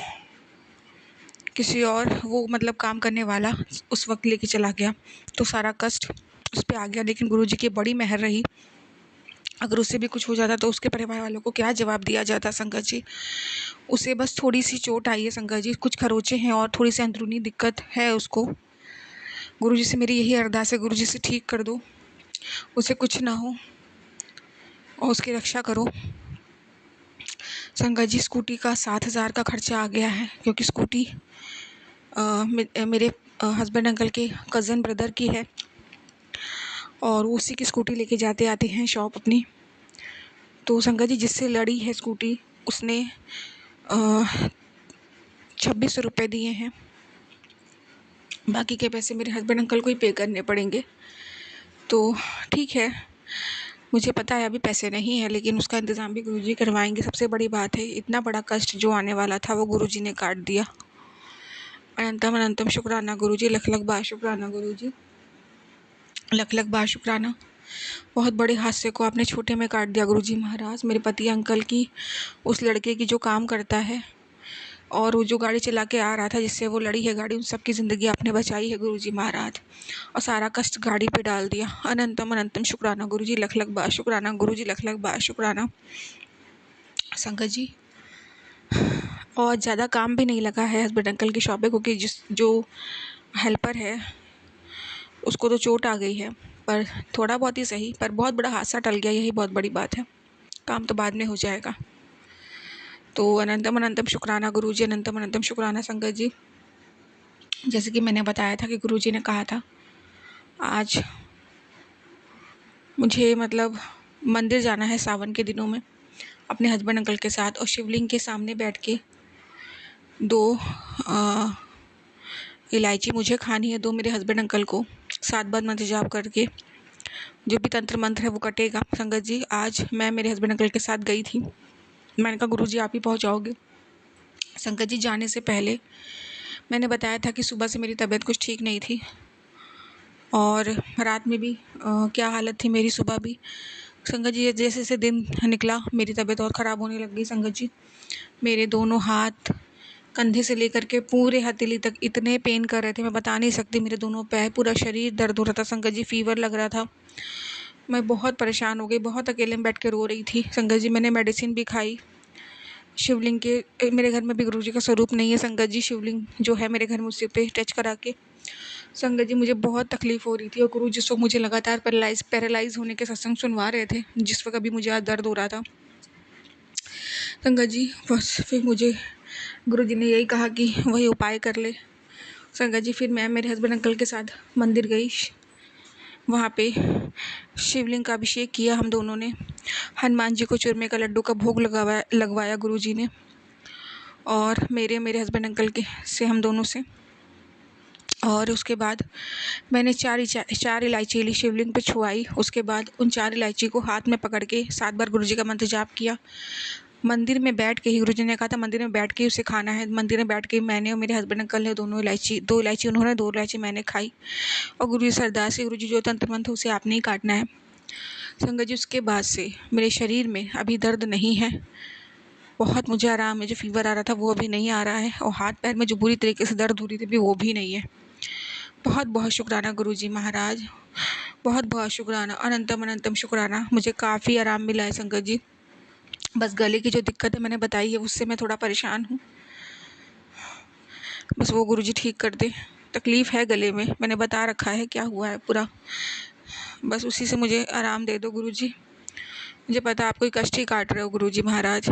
किसी और, वो मतलब काम करने वाला उस वक्त लेके चला गया, तो सारा कष्ट उस पर आ गया। लेकिन गुरु जी की बड़ी मेहर रही, अगर उससे भी कुछ हो जाता तो उसके परिवार वालों को क्या जवाब दिया जाता संगत जी। उसे बस थोड़ी सी चोट आई है संगत जी, कुछ खरोचे हैं और थोड़ी सी अंदरूनी दिक्कत है उसको। गुरु जी से मेरी यही अरदास है, गुरु जी से ठीक कर दो, उसे कुछ ना हो और उसकी रक्षा करो। संगत जी, स्कूटी का 7,000 का खर्चा आ गया है, क्योंकि स्कूटी मेरे हस्बैंड अंकल के कज़न ब्रदर की है और उसी की स्कूटी लेके जाते आते हैं शॉप अपनी। तो संगत जी, जिससे लड़ी है स्कूटी उसने 2600 रुपये दिए हैं, बाकी के पैसे मेरे हस्बैंड अंकल को ही पे करने पड़ेंगे। तो ठीक है, मुझे पता है अभी पैसे नहीं है, लेकिन उसका इंतज़ाम भी गुरुजी करवाएंगे। सबसे बड़ी बात है, इतना बड़ा कष्ट जो आने वाला था वो गुरुजी ने काट दिया। अनंतम अनंतम शुक्राना गुरुजी, लख लख बार शुक्राना गुरुजी, लख लख बार शुक्राना। बहुत बड़े हादसे को आपने छोटे में काट दिया गुरुजी महाराज। मेरे पति अंकल की, उस लड़के की जो काम करता है और वो जो गाड़ी चला के आ रहा था जिससे वो लड़ी है गाड़ी, उन सबकी ज़िंदगी आपने बचाई है गुरुजी महाराज, और सारा कष्ट गाड़ी पे डाल दिया। अनंतम अनंतम शुक्राना गुरुजी, लख लख बार शुक्राना गुरुजी, लख लख बार शुक्राना। संगत जी, और ज़्यादा काम भी नहीं लगा है हस्बैंड अंकल की शॉप पे, क्योंकि जो हेल्पर है उसको तो चोट आ गई है, पर थोड़ा बहुत ही सही, पर बहुत बड़ा हादसा टल गया, यही बहुत बड़ी बात है। काम तो बाद में हो जाएगा। तो अनंतम अनंतम शुक्राना गुरुजी, अनंतम अनंतम शुक्राना संगत जी। जैसे कि मैंने बताया था कि गुरुजी ने कहा था आज मुझे मतलब मंदिर जाना है सावन के दिनों में अपने हस्बैंड अंकल के साथ, और शिवलिंग के सामने बैठ के 2 इलायची मुझे खानी है, 2 मेरे हस्बैंड अंकल को, 7 बार मंत्र जाप करके जो भी तंत्र मंत्र है वो कटेगा। संगत जी, आज मैं मेरे हस्बैंड अंकल के साथ गई थी, मैंने कहा गुरुजी आप ही पहुंचाओगे। संगत जी, जाने से पहले मैंने बताया था कि सुबह से मेरी तबीयत कुछ ठीक नहीं थी और रात में भी क्या हालत थी मेरी, सुबह भी। संगत जी, जैसे जैसे दिन निकला मेरी तबीयत और ख़राब होने लग गई। संगत जी, मेरे दोनों हाथ कंधे से लेकर के पूरे हथेली तक इतने पेन कर रहे थे, मैं बता नहीं सकती। मेरे दोनों पैर, पूरा शरीर दर्द हो रहा था संगत जी, फीवर लग रहा था। मैं बहुत परेशान हो गई, बहुत अकेले में बैठ के रो रही थी संगत जी। मैंने मेडिसिन भी खाई। शिवलिंग के, मेरे घर में भी गुरुजी का स्वरूप नहीं है संगत जी, शिवलिंग जो है मेरे घर में उसी पे टच करा के। संगत जी, मुझे बहुत तकलीफ़ हो रही थी और गुरु जिस वक्त मुझे लगातार पैरालाइज होने के सत्संग सुनवा रहे थे, जिस वक्त अभी मुझे आज दर्द हो रहा था संगत जी, बस फिर मुझे गुरु जी ने यही कहा कि वही उपाय कर ले संगत जी फिर मैं मेरे हस्बैंड अंकल के साथ मंदिर गई। वहाँ पे शिवलिंग का अभिषेक किया हम दोनों ने। हनुमान जी को चूरमे का लड्डू का भोग लगवाया गुरुजी ने, और मेरे हस्बैंड अंकल के से हम दोनों से। और उसके बाद मैंने चार इलायची ली, शिवलिंग पे छुआई। उसके बाद उन 4 इलायची को हाथ में पकड़ के 7 बार गुरुजी का मंत्र जाप किया। मंदिर में बैठ के ही गुरुजी ने कहा था मंदिर में बैठ के ही उसे खाना है। मंदिर में बैठ के मैंने और मेरे हस्बैंड अंकल ने 2 इलायची उन्होंने, 2 इलायची मैंने खाई। और गुरुजी से अरदास की, गुरुजी जो तंत्र मंत्र उसे आपने ही काटना है। संगत जी उसके बाद से मेरे शरीर में अभी दर्द नहीं है, बहुत मुझे आराम है। जो फीवर आ रहा था वो अभी नहीं आ रहा है, और हाथ पैर में जो बुरी तरीके से दर्द हो रही थी भी वो भी नहीं है। बहुत बहुत शुक्राना गुरुजी महाराज, बहुत बहुत शुक्राना, अनंतम अनंतम शुक्राना। मुझे काफ़ी आराम मिला है संगत जी। बस गले की जो दिक्कत है मैंने बताई है, उससे मैं थोड़ा परेशान हूँ। बस वो गुरुजी ठीक कर दे। तकलीफ़ है गले में, मैंने बता रखा है क्या हुआ है पूरा। बस उसी से मुझे आराम दे दो गुरुजी। मुझे पता आप कोई कष्ट ही काट रहे हो गुरुजी महाराज।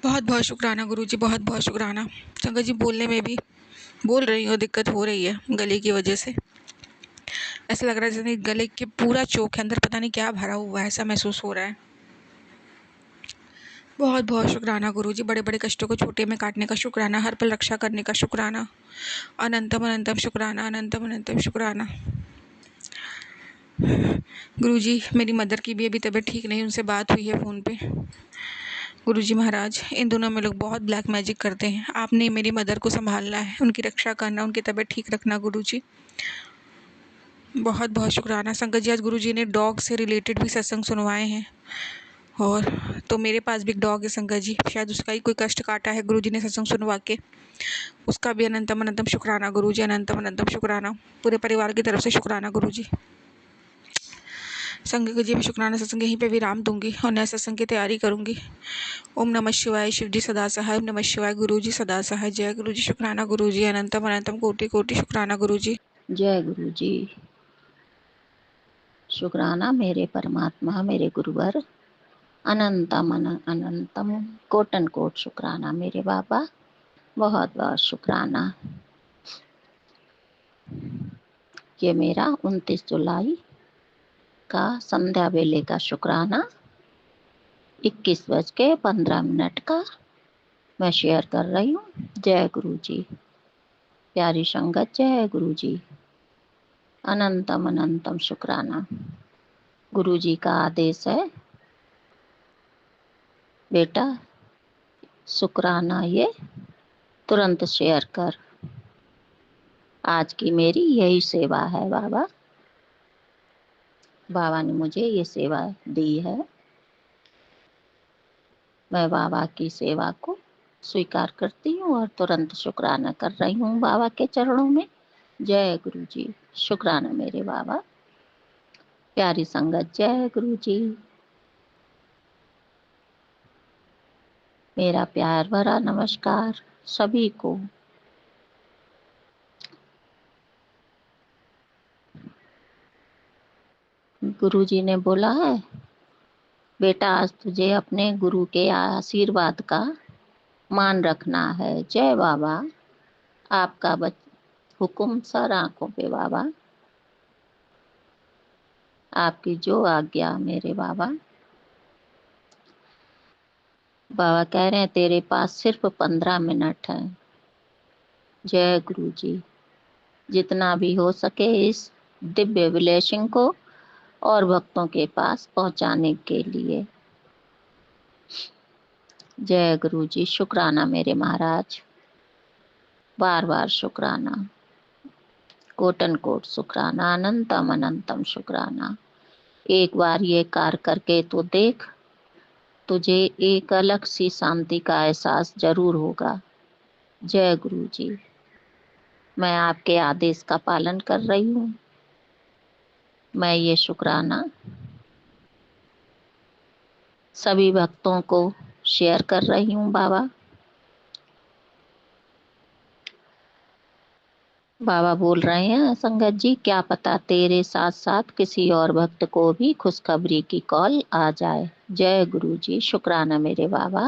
बहुत बहुत शुक्राना गुरुजी, बहुत बहुत शुक्राना। संगत जी बोलने में भी बोल रही हूँ, दिक्कत हो रही है गले की वजह से। ऐसा लग रहा है जैसे गले के पूरा चोक है, अंदर पता नहीं क्या भरा हुआ है, ऐसा महसूस हो रहा है। बहुत बहुत शुक्राना गुरुजी, बड़े बड़े कष्टों को छोटे में काटने का शुक्राना, हर पल रक्षा करने का शुक्राना, अनंतम अनंतम शुक्राना, अनंतम अनंतम शुक्राना। गुरुजी मेरी मदर की भी अभी तबीयत ठीक नहीं, उनसे बात हुई है फ़ोन पे। गुरुजी महाराज इन दोनों में लोग बहुत ब्लैक मैजिक करते हैं, आपने मेरी मदर को संभालना है, उनकी रक्षा करना, उनकी तबीयत ठीक रखना गुरुजी। बहुत बहुत शुक्राना। संगत जी आज गुरुजी ने डॉग से रिलेटेड भी सत्संग सुनवाए हैं, और तो मेरे पास भी एक डॉग है संगत जी, शायद उसका ही कोई कष्ट काटा है गुरुजी ने सत्संग सुनवा के। उसका भी अनंतम अनंतम शुक्राना गुरुजी, अनंतम अनंतम शुक्राना। पूरे परिवार की तरफ से शुक्राना गुरुजी। संगत जी मैं शुक्राना सत्संग यहीं पे विराम दूंगी और नए सत्संग की तैयारी करूंगी। ओम नमः शिवाय, शिव जी सदा सहाय। ओम नमः शिवाय, गुरु जी सदा सहाय। जय गुरु जी, शुक्राना गुरु जी, अनंतम अनंतम कोटि कोटि शुक्राना गुरु जी। जय गुरु जी। शुक्राना मेरे परमात्मा, मेरे गुरुवर, अनंतम अनंतम कोटन कोट शुक्राना मेरे बाबा, बहुत बहुत शुक्राना। ये मेरा 29 जुलाई का संध्या वेले का शुक्राना 21:15 का मैं शेयर कर रही हूँ। जय गुरु जी। प्यारी संगत, जय गुरु जी, अनंतम अनंतम शुक्राना। गुरु जी का आदेश है बेटा शुक्राना ये तुरंत शेयर कर। आज की मेरी यही सेवा है बाबा। बाबा ने मुझे ये सेवा दी है, मैं बाबा की सेवा को स्वीकार करती हूँ और तुरंत शुक्राना कर रही हूँ बाबा के चरणों में। जय गुरु जी, शुक्राना मेरे बाबा। प्यारी संगत, जय गुरु जी। मेरा प्यार भरा नमस्कार सभी को। गुरु जी ने बोला है बेटा आज तुझे अपने गुरु के आशीर्वाद का मान रखना है। जय बाबा, आपका हुक्म सर आंखों पे बाबा, आपकी जो आज्ञा मेरे बाबा। बाबा कह रहे हैं तेरे पास सिर्फ 15 मिनट है। जय गुरु जी, जितना भी हो सके इस दिव्य ब्लेसिंग को और भक्तों के पास पहुंचाने के लिए। जय गुरु जी, शुक्राना मेरे महाराज, बार बार शुक्राना, कोटन कोट शुक्राना, अनंतम अनंतम शुक्राना। एक बार ये कार्य करके तो देख, तुझे एक अलग सी शांति का एहसास जरूर होगा। जय गुरु जी, मैं आपके आदेश का पालन कर रही हूँ। मैं ये शुक्राना सभी भक्तों को शेयर कर रही हूँ बाबा। बाबा बोल रहे हैं संगत जी, क्या पता तेरे साथ साथ किसी और भक्त को भी खुशखबरी की कॉल आ जाए। जय गुरु जी, शुक्राना मेरे बाबा।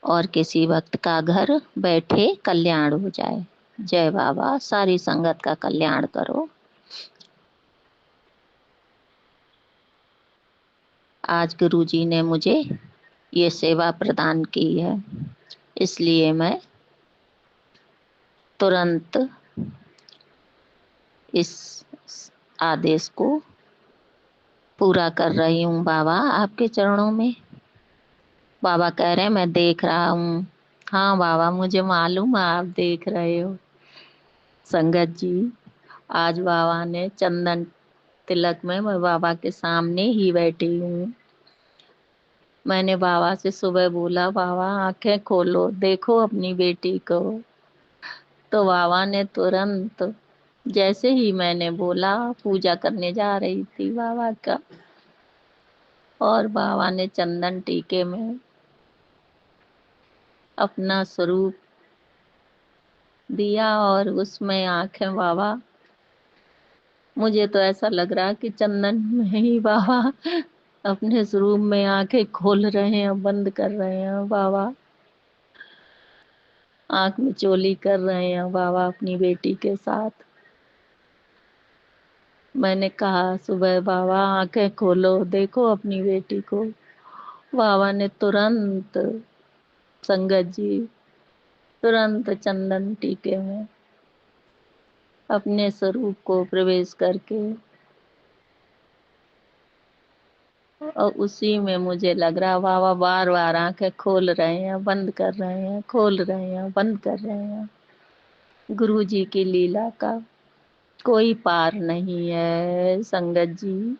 और किसी भक्त का घर बैठे कल्याण हो जाए। जय बाबा, सारी संगत का कल्याण करो। आज गुरुजी ने मुझे ये सेवा प्रदान की है, इसलिए मैं तुरंत इस आदेश को पूरा कर रही हूँ बाबा, आपके चरणों में। बाबा कह रहे हैं मैं देख रहा हूँ। हाँ बाबा, मुझे मालूम है आप देख रहे हो। संगत जी, आज बाबा ने चंदन तिलक में मैं बाबा के सामने ही बैठी हूँ। मैंने बाबा से सुबह बोला, बाबा आंखें खोलो, देखो अपनी बेटी को। तो बाबा ने तुरंत, जैसे ही मैंने बोला, पूजा करने जा रही थी बाबा का, और बाबा ने चंदन टीके में अपना स्वरूप दिया और उसमें आंखें बाबा, मुझे तो ऐसा लग रहा कि चंदन में ही बाबा अपने स्वरूप में आंखें खोल रहे हैं, बंद कर रहे हैं बाबा, आंख में चोली कर रहे हैं बाबा अपनी बेटी के साथ। मैंने कहा सुबह, बाबा आंखें खोलो, देखो अपनी बेटी को। बाबा ने तुरंत, संगत जी, तुरंत चंदन टीके में अपने स्वरूप को प्रवेश करके, और उसी में मुझे लग रहा बाबा बार बार आंखें खोल रहे हैं, बंद कर रहे हैं, खोल रहे हैं, बंद कर रहे हैं। गुरु जी की लीला का कोई पार नहीं है संगत जी।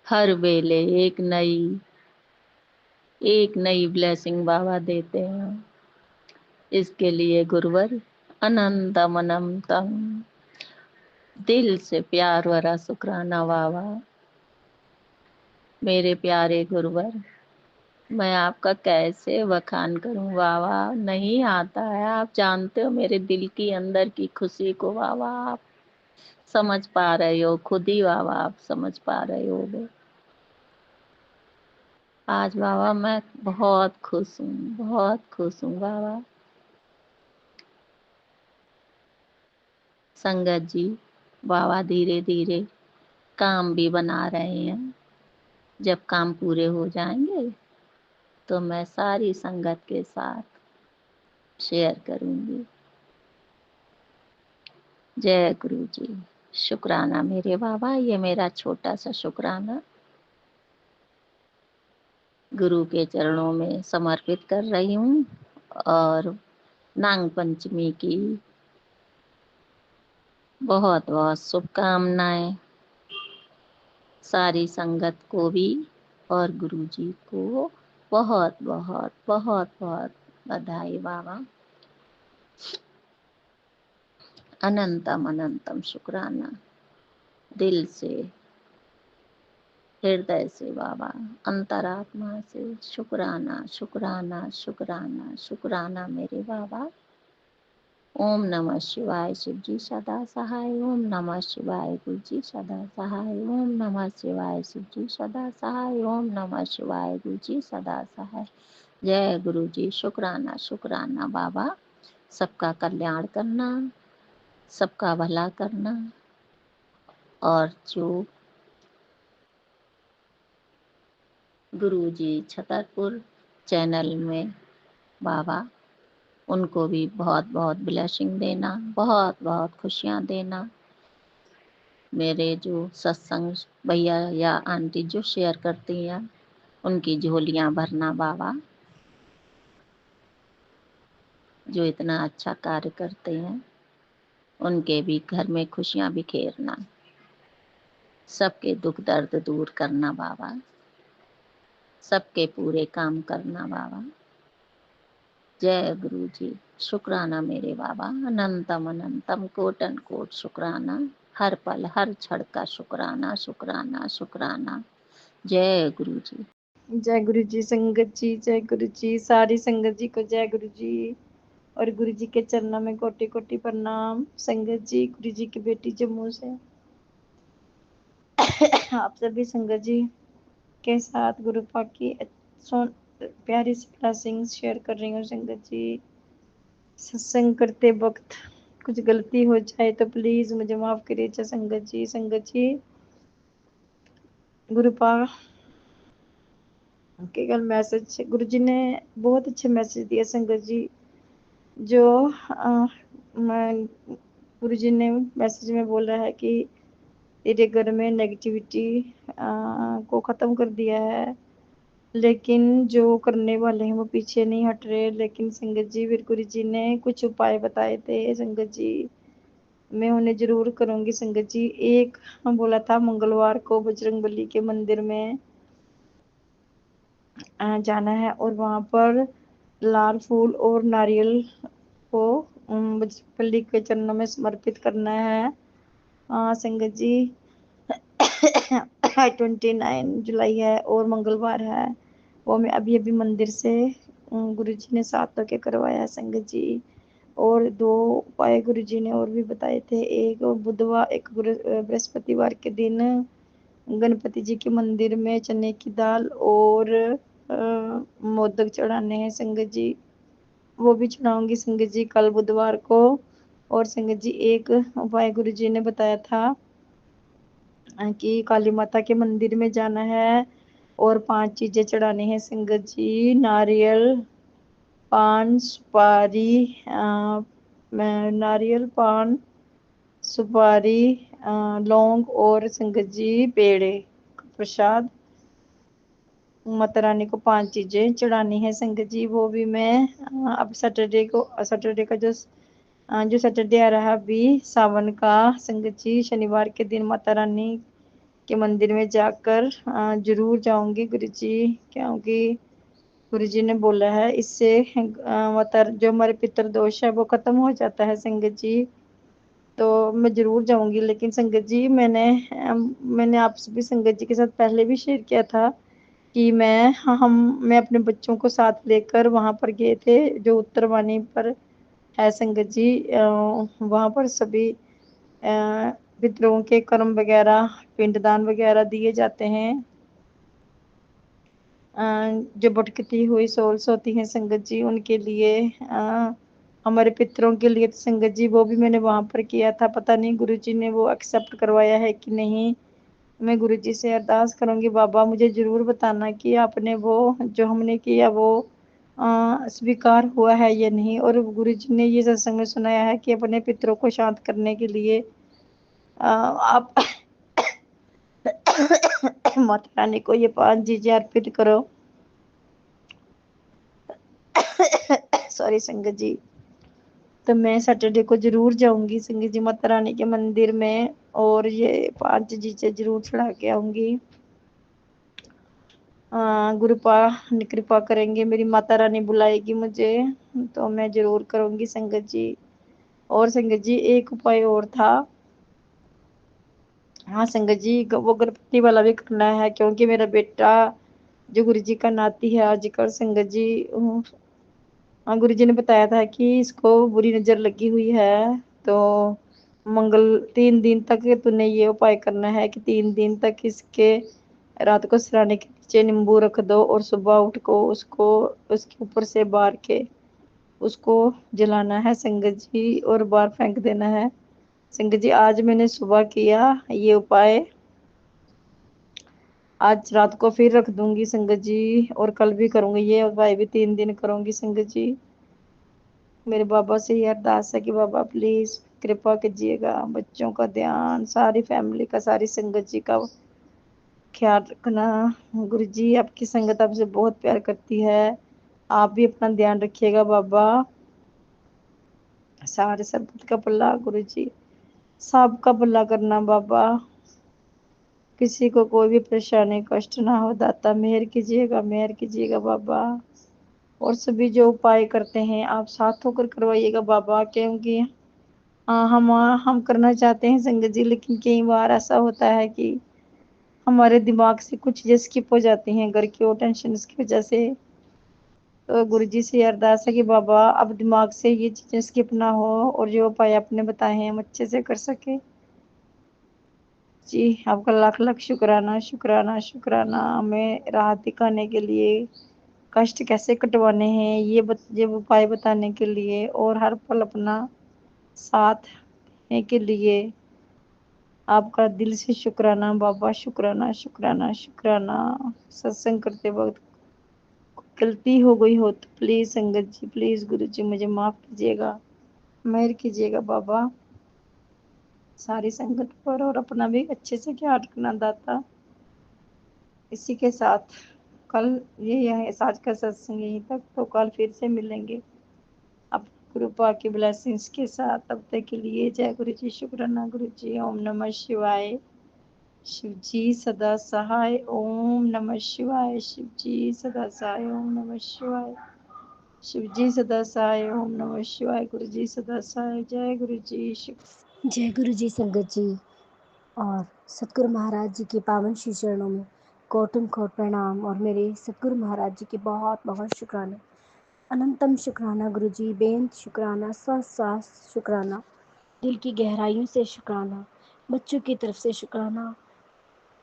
हर वेले एक नई ब्लेसिंग बाबा देते हैं। इसके लिए गुरुवर अनंतम अनंतम दिल से प्यार भरा शुक्राना बाबा। मेरे प्यारे गुरुवर, मैं आपका कैसे बखान करूं बाबा, नहीं आता है। आप जानते हो मेरे दिल की अंदर की खुशी को बाबा, आप समझ पा रहे हो खुद ही बाबा, आप समझ पा रहे हो। आज बाबा मैं बहुत खुश हूँ, बहुत खुश हूँ बाबा। संगत जी, बाबा धीरे धीरे काम भी बना रहे हैं। जब काम पूरे हो जाएंगे तो मैं सारी संगत के साथ शेयर करूंगी। जय गुरु जी। शुक्राना मेरे बाबा, ये मेरा छोटा सा शुक्राना गुरु के चरणों में समर्पित कर रही हूँ। और नाग पंचमी की बहुत बहुत शुभकामनाएं सारी संगत को भी, और गुरु जी को बहुत बहुत बहुत बहुत बधाई बाबा। अनंतम अनंतम शुक्राना, दिल से, हृदय से बाबा, अंतरात्मा से शुक्राना शुक्राना शुक्राना शुक्राना मेरे बाबा। ओम नमः शिवाय, शिव जी सदा सहाय। ओम नमः शिवाय, गुरु जी सदा सहाय। ओम नमः शिवाय, शिव जी सदा सहाय। ओम नमः शिवाय, गुरु जी सदा सहाय। जय गुरु जी। शुक्राना शुक्राना बाबा, सबका कल्याण करना, सबका भला करना। और जो गुरु जी छतरपुर चैनल में बाबा, उनको भी बहुत बहुत ब्लेसिंग देना, बहुत बहुत खुशियाँ देना। मेरे जो सत्संग भैया या आंटी जो शेयर करती हैं, उनकी झोलियाँ भरना बाबा, जो इतना अच्छा कार्य करते हैं उनके भी घर में खुशियाँ बिखेरना, सबके दुख दर्द दूर करना बाबा, सबके पूरे काम करना बाबा। जय गुरु जी। शुक्राना मेरे बाबा, अनंतम अनंतम कोटन कोट शुक्राना, हर पल हर क्षण का शुक्राना शुक्राना शुक्राना। जय गुरु जी। जय गुरु जी। संगत जी, जय गुरु जी। सारी संगत जी को जय गुरु जी। और गुरु जी के चरणों में कोटि कोटि प्रणाम। संगत जी, गुरु जी की बेटी जम्मू से आप सभी संगत जी के साथ गुरु पाक की प्यारी सी ब्लेसिंग्स शेयर कर रही हूँ संगत जी। सत्संग करते वक्त कुछ गलती हो जाए तो प्लीज मुझे माफ करिए संगत जी। संगत जी गुरु पाक के कल मैसेज गुरु जी ने बहुत अच्छे मैसेज दिए संगत जी। जो गुरु जी ने मैसेज में बोला है कि तेरे घर में नेगेटिविटी को ख़त्म कर दिया है, लेकिन जो करने वाले हैं वो पीछे नहीं हट रहे। लेकिन संगत जी फिर गुरु जी ने कुछ उपाय बताए थे संगत जी, मैं उन्हें जरूर करूँगी संगत जी। एक बोला था मंगलवार को बजरंगबली के मंदिर में जाना है और वहाँ पर लाल फूल और नारियल को बजरंगबली के चरणों में समर्पित करना है संगत जी। 29 जुलाई है और मंगलवार है, वो मैं अभी अभी मंदिर से गुरु जी ने साथ होके करवाया है संगत जी। और 2 उपाय गुरु जी ने और भी बताए थे। एक बुधवार एक बृहस्पतिवार के दिन गणपति जी के मंदिर में चने की दाल और मोदक चढ़ाने हैं संगत जी, वो भी चढ़ाऊंगी संगत जी कल बुधवार को। और संगत जी एक उपाय गुरु जी ने बताया था कि काली माता के मंदिर में जाना है और 5 चीजें चढ़ानी है संगत जी, नारियल, पान, सुपारी, नारियल, पान, सुपारी, लौंग और संगत जी पेड़े का प्रसाद। माता रानी को 5 चीजें चढ़ानी है संगत जी, वो भी मैं अब सैटरडे का जो सैटरडे आ रहा अभी सावन का संगत जी, शनिवार के दिन माता रानी के मंदिर में जाकर जरूर जाऊंगी गुरु जी, क्योंकि गुरु जी ने बोला है इससे जो हमारे पितृ दोष है वो खत्म हो जाता है संगत जी। तो मैं जरूर जाऊंगी। लेकिन संगत जी मैंने आप सभी संगत जी के साथ पहले भी शेयर किया था कि मैं अपने बच्चों को साथ लेकर वहां पर गए थे जो उत्तरवाणी पर है संगत जी। वहां पर सभी पितरों के कर्म वगैरह पिंडदान वगैरह दिए जाते हैं। जो भटकती हुई सोल्स होती हैं संगत जी, उनके लिए हमारे पितरों के लिए संगत जी वो भी मैंने वहां पर किया था। पता नहीं गुरु जी ने वो एक्सेप्ट करवाया है कि नहीं। मैं गुरु जी से अरदास करूंगी बाबा मुझे जरूर बताना कि आपने वो जो हमने किया वो स्वीकार हुआ है या नहीं। और गुरु जी ने ये सत्संग में सुनाया है कि अपने पितरों को शांत करने के लिए आप माता रानी को ये 5 चीजें अर्पित करो। सॉरी संगत जी, तो मैं सैटरडे को जरूर जाऊंगी संगत जी माता रानी के मंदिर में और ये 5 चीजें जरूर चढ़ा के आऊंगी। गुरु पाक कृपा करेंगे, मेरी माता रानी बुलाएगी मुझे तो मैं जरूर करूंगी संगत जी। और संगत जी एक उपाय और था, हाँ संगत जी वो गणपति वाला भी करना है, क्योंकि मेरा बेटा जो गुरु जी का नाती है आजकल संगत जी, गुरु जी ने बताया था कि इसको बुरी नजर लगी हुई है। तो 3 दिन तक तूने ये उपाय करना है कि 3 दिन तक इसके रात को सिराने के नीचे नींबू रख दो और सुबह उठ को उसको उसके ऊपर से बार के उसको जलाना है संगत जी और बाहर फेंक देना है संगत जी। आज मैंने सुबह किया ये उपाय, आज रात को फिर रख दूंगी संगत जी और कल भी करूंगी ये उपाय भी 3 दिन करूंगी संगत जी। मेरे बाबा से ये अरदास है कि बाबा प्लीज कृपा कीजिएगा, बच्चों का ध्यान, सारी फैमिली का, सारी संगत जी का ख्याल रखना। गुरु जी आपकी संगत आपसे बहुत प्यार करती है, आप भी अपना ध्यान रखिएगा बाबा। सारे संगत का भला गुरु जी, सबका भला करना बाबा, किसी को कोई भी परेशानी कष्ट ना हो दाता, मेहर कीजिएगा बाबा। और सभी जो उपाय करते हैं आप साथ होकर करवाइएगा बाबा, क्योंकि हम करना चाहते हैं संगत जी, लेकिन कई बार ऐसा होता है कि हमारे दिमाग से कुछ चीजें स्किप हो जाती हैं घर की और टेंशन की वजह से। तो गुरु जी से अरदास है कि बाबा अब दिमाग से ये चीजें स्किप ना हो और जो उपाय आपने बताए हैं हम अच्छे से कर सके। जी, आपका लाख लाख शुक्राना, शुक्राना, शुक्राना। हमें राहत दिखाने के लिए, कष्ट कैसे कटवाने हैं ये उपाय बताने के लिए, और हर पल अपना साथ देने के लिए आपका दिल से शुक्राना बाबा, शुक्राना, शुक्राना, शुक्राना। सत्संग करते वक्त गलती हो गई हो तो प्लीज संगत जी, प्लीज गुरु जी मुझे माफ कीजिएगा, मेहर कीजिएगा बाबा सारी संगत पर, और अपना भी अच्छे से ख्याल रखना दाता। इसी के साथ कल ये है आज का सत्संग यहीं तक, तो कल फिर से मिलेंगे अब कृपा की ब्लेसिंग्स के साथ। तब तक के लिए जय गुरु जी, शुक्राना गुरु जी। ओम नमः शिवाय। शिव जी सदा सहाय। ओम नमः शिवाय। शिव जी सदा सहाय। ओम नमः शिवाय। शिव जी सदा सहाय। ओम नमः शिवाय। गुरु जी सदा सहाय। जय गुरु जी। जय गुरु जी संगत जी और सतगुरु महाराज जी के पावन श्री चरणों में कोटि कोटि प्रणाम, और मेरे सतगुरु महाराज जी के बहुत बहुत शुक्राना, अनंतम शुक्राना गुरु जी, बेंत शुक्राना, सांस शुक्राना, दिल की गहराइयों से शुक्राना, बच्चों की तरफ से शुक्राना,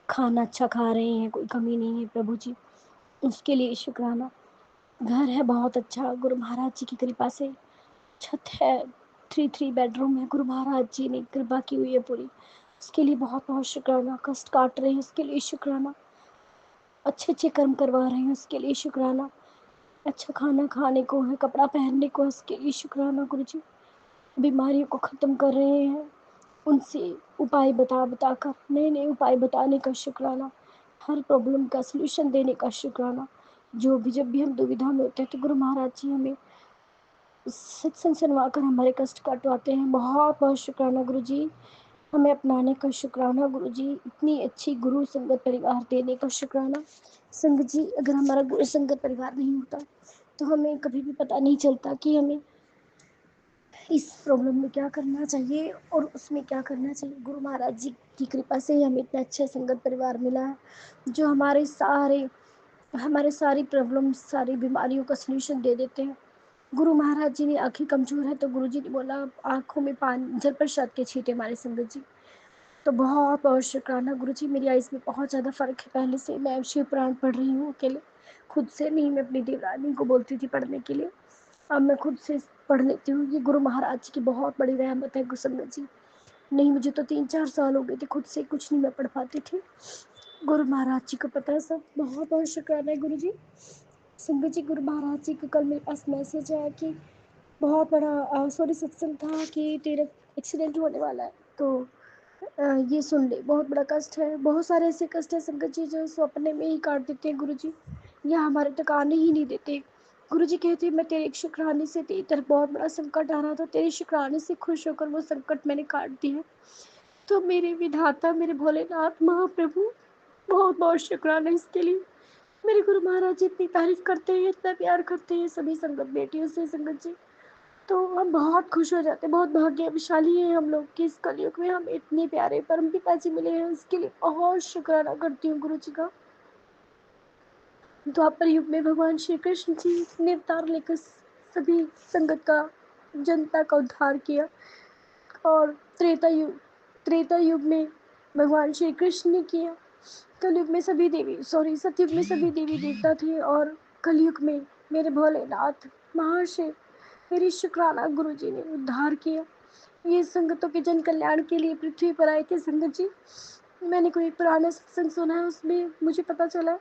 खाना अच्छा खा रहे हैं, कोई कमी नहीं है प्रभु जी, उसके लिए शुक्राना। घर है बहुत अच्छा गुरु महाराज जी की कृपा से, छत है, 3 बेडरूम है, गुरु महाराज जी ने कृपा की हुई है पूरी, उसके लिए बहुत बहुत शुक्राना। कष्ट काट रहे हैं उसके लिए शुक्राना, अच्छे अच्छे कर्म करवा रहे हैं उसके लिए शुक्राना, अच्छा खाना खाने को है, कपड़ा पहनने को है, उसके लिए शुक्राना गुरु जी। बीमारियों को ख़त्म कर रहे हैं, उनसे उपाय बता बता कर नए नए उपाय बताने का शुक्राना, हर प्रॉब्लम का सलूशन देने का शुक्राना। जो भी जब भी हम दुविधा में होते हैं तो गुरु महाराज जी हमें सत्संग सुनवा कर हमारे कष्ट कटवाते हैं। बहुत बहुत शुक्राना गुरु जी, हमें अपनाने का शुक्राना गुरु जी, इतनी अच्छी गुरु संगत परिवार देने का शुक्राना। संगत जी, अगर हमारा गुरु संगत परिवार नहीं होता तो हमें कभी भी पता नहीं चलता कि हमें इस प्रॉब्लम में क्या करना चाहिए और उसमें क्या करना चाहिए। गुरु महाराज जी की कृपा से ही हमें इतना अच्छा संगत परिवार मिला है, जो हमारे सारी प्रॉब्लम, सारी बीमारियों का सलूशन दे देते हैं। गुरु महाराज जी ने आंखें कमजोर है तो गुरु जी ने बोला आंखों में पानी, जल प्रसाद के छींटे हमारे संगत जी। तो बहुत बहुत शुक्राना गुरु जी, मेरी आइज़ में बहुत ज़्यादा फ़र्क है। पहले से मैं शिव पुराण पढ़ रही हूँ अकेले, खुद से नहीं, मैं अपनी देवरानी को बोलती थी पढ़ने के लिए, अब मैं खुद से पढ़ लेती हूँ। ये गुरु महाराज जी की बहुत बड़ी रहमत है संगत जी। नहीं, मुझे तो 3-4 साल हो गए थे, खुद से कुछ नहीं मैं पढ़ पाती थी। गुरु महाराज जी को पता है सब। बहुत बहुत शुक्राना है गुरु जी। संगत जी, गुरु महाराज जी का कल मेरे पास मैसेज आया कि बहुत बड़ा सॉरी सत्संग था कि तेरा एक्सीडेंट होने वाला है, तो ये सुन ले, बहुत बड़ा कष्ट है। बहुत सारे ऐसे कष्ट है संगत जी जो सपने में ही काट देते हैं गुरु जी, या हमारे तक आने ही नहीं देते। गुरु जी कहते मैं तेरे एक शुक्राने से, तेरी तरफ बहुत बड़ा संकट आ रहा था, तेरे शुक्राने से खुश होकर वो संकट मैंने काट दिया। तो मेरे विधाता, मेरे भोलेनाथ महाप्रभु, बहुत बहुत शुक्राना इसके लिए। मेरे गुरु महाराज जी इतनी तारीफ करते हैं, इतना प्यार करते हैं सभी संगत बेटियों से संगत जी, तो हम बहुत खुश हो जाते हैं। बहुत भाग्यशाली हैं हम लोग कि इस कलयुग में हम इतने प्यारे परम पिता जी मिले हैं, इसके लिए बहुत शुक्राना करती हूँ गुरु जी का। द्वापर युग में भगवान श्री कृष्ण जी ने अवतार लेकर सभी संगत का, जनता का उद्धार किया, और त्रेता युग में भगवान श्री कृष्ण ने किया। कलयुग में सतयुग में सभी देवी देवता थे, और कलयुग में मेरे भोलेनाथ महाशिव, मेरी शुक्राना गुरु जी ने उद्धार किया। ये संगतों के जन कल्याण के लिए पृथ्वी पर आए थे संगत जी। मैंने कोई पुराना सत्संग सुना है, उसमें मुझे पता चला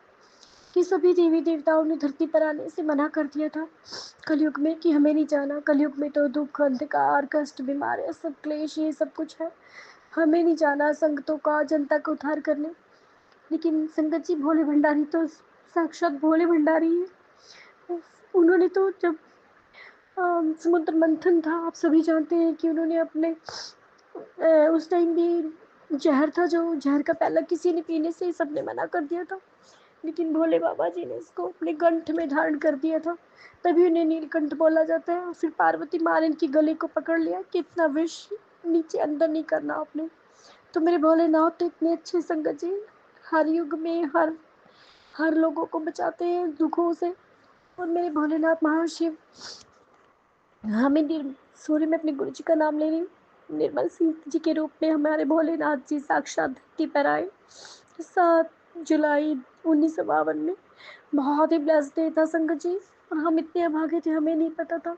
कि सभी देवी देवताओं ने धरती पर आने से मना कर दिया था कलयुग में, कि हमें नहीं जाना। कलयुग में तो दुख, अंधकार, कष्ट, बीमारियां, सब क्लेश, ये सब कुछ है, हमें नहीं जाना संगतों का, जनता का उद्धार करने। लेकिन संगत जी, भोले भंडारी तो साक्षात भोले भंडारी है। उन्होंने तो जब समुद्र मंथन था, आप सभी जानते हैं कि उन्होंने अपने उस टाइम भी जहर था, जो जहर का प्याला किसी ने पीने से सबने मना कर दिया था, लेकिन भोले बाबा जी ने इसको अपने कंठ में धारण कर दिया था, तभी उन्हें नीलकंठ बोला जाता है। और फिर पार्वती माँ ने इनके गले को पकड़ लिया कि इतना विष नीचे अंदर नहीं करना आपने। तो मेरे भोलेनाथ तो इतने अच्छे संगत जी, हर युग में हर लोगों को बचाते हैं दुखों से। और मेरे भोलेनाथ महाशिव, हाँ, मैं सूर्य में अपने गुरु जी का नाम ले रही हूँ। निर्मल सिंह जी के रूप में हमारे भोलेनाथ जी साक्षात धरती पर आए 7 जुलाई 1952 में। बहुत ही ब्लेस्ड डे था संगत जी, और हम इतने अभागे थे, हमें नहीं पता था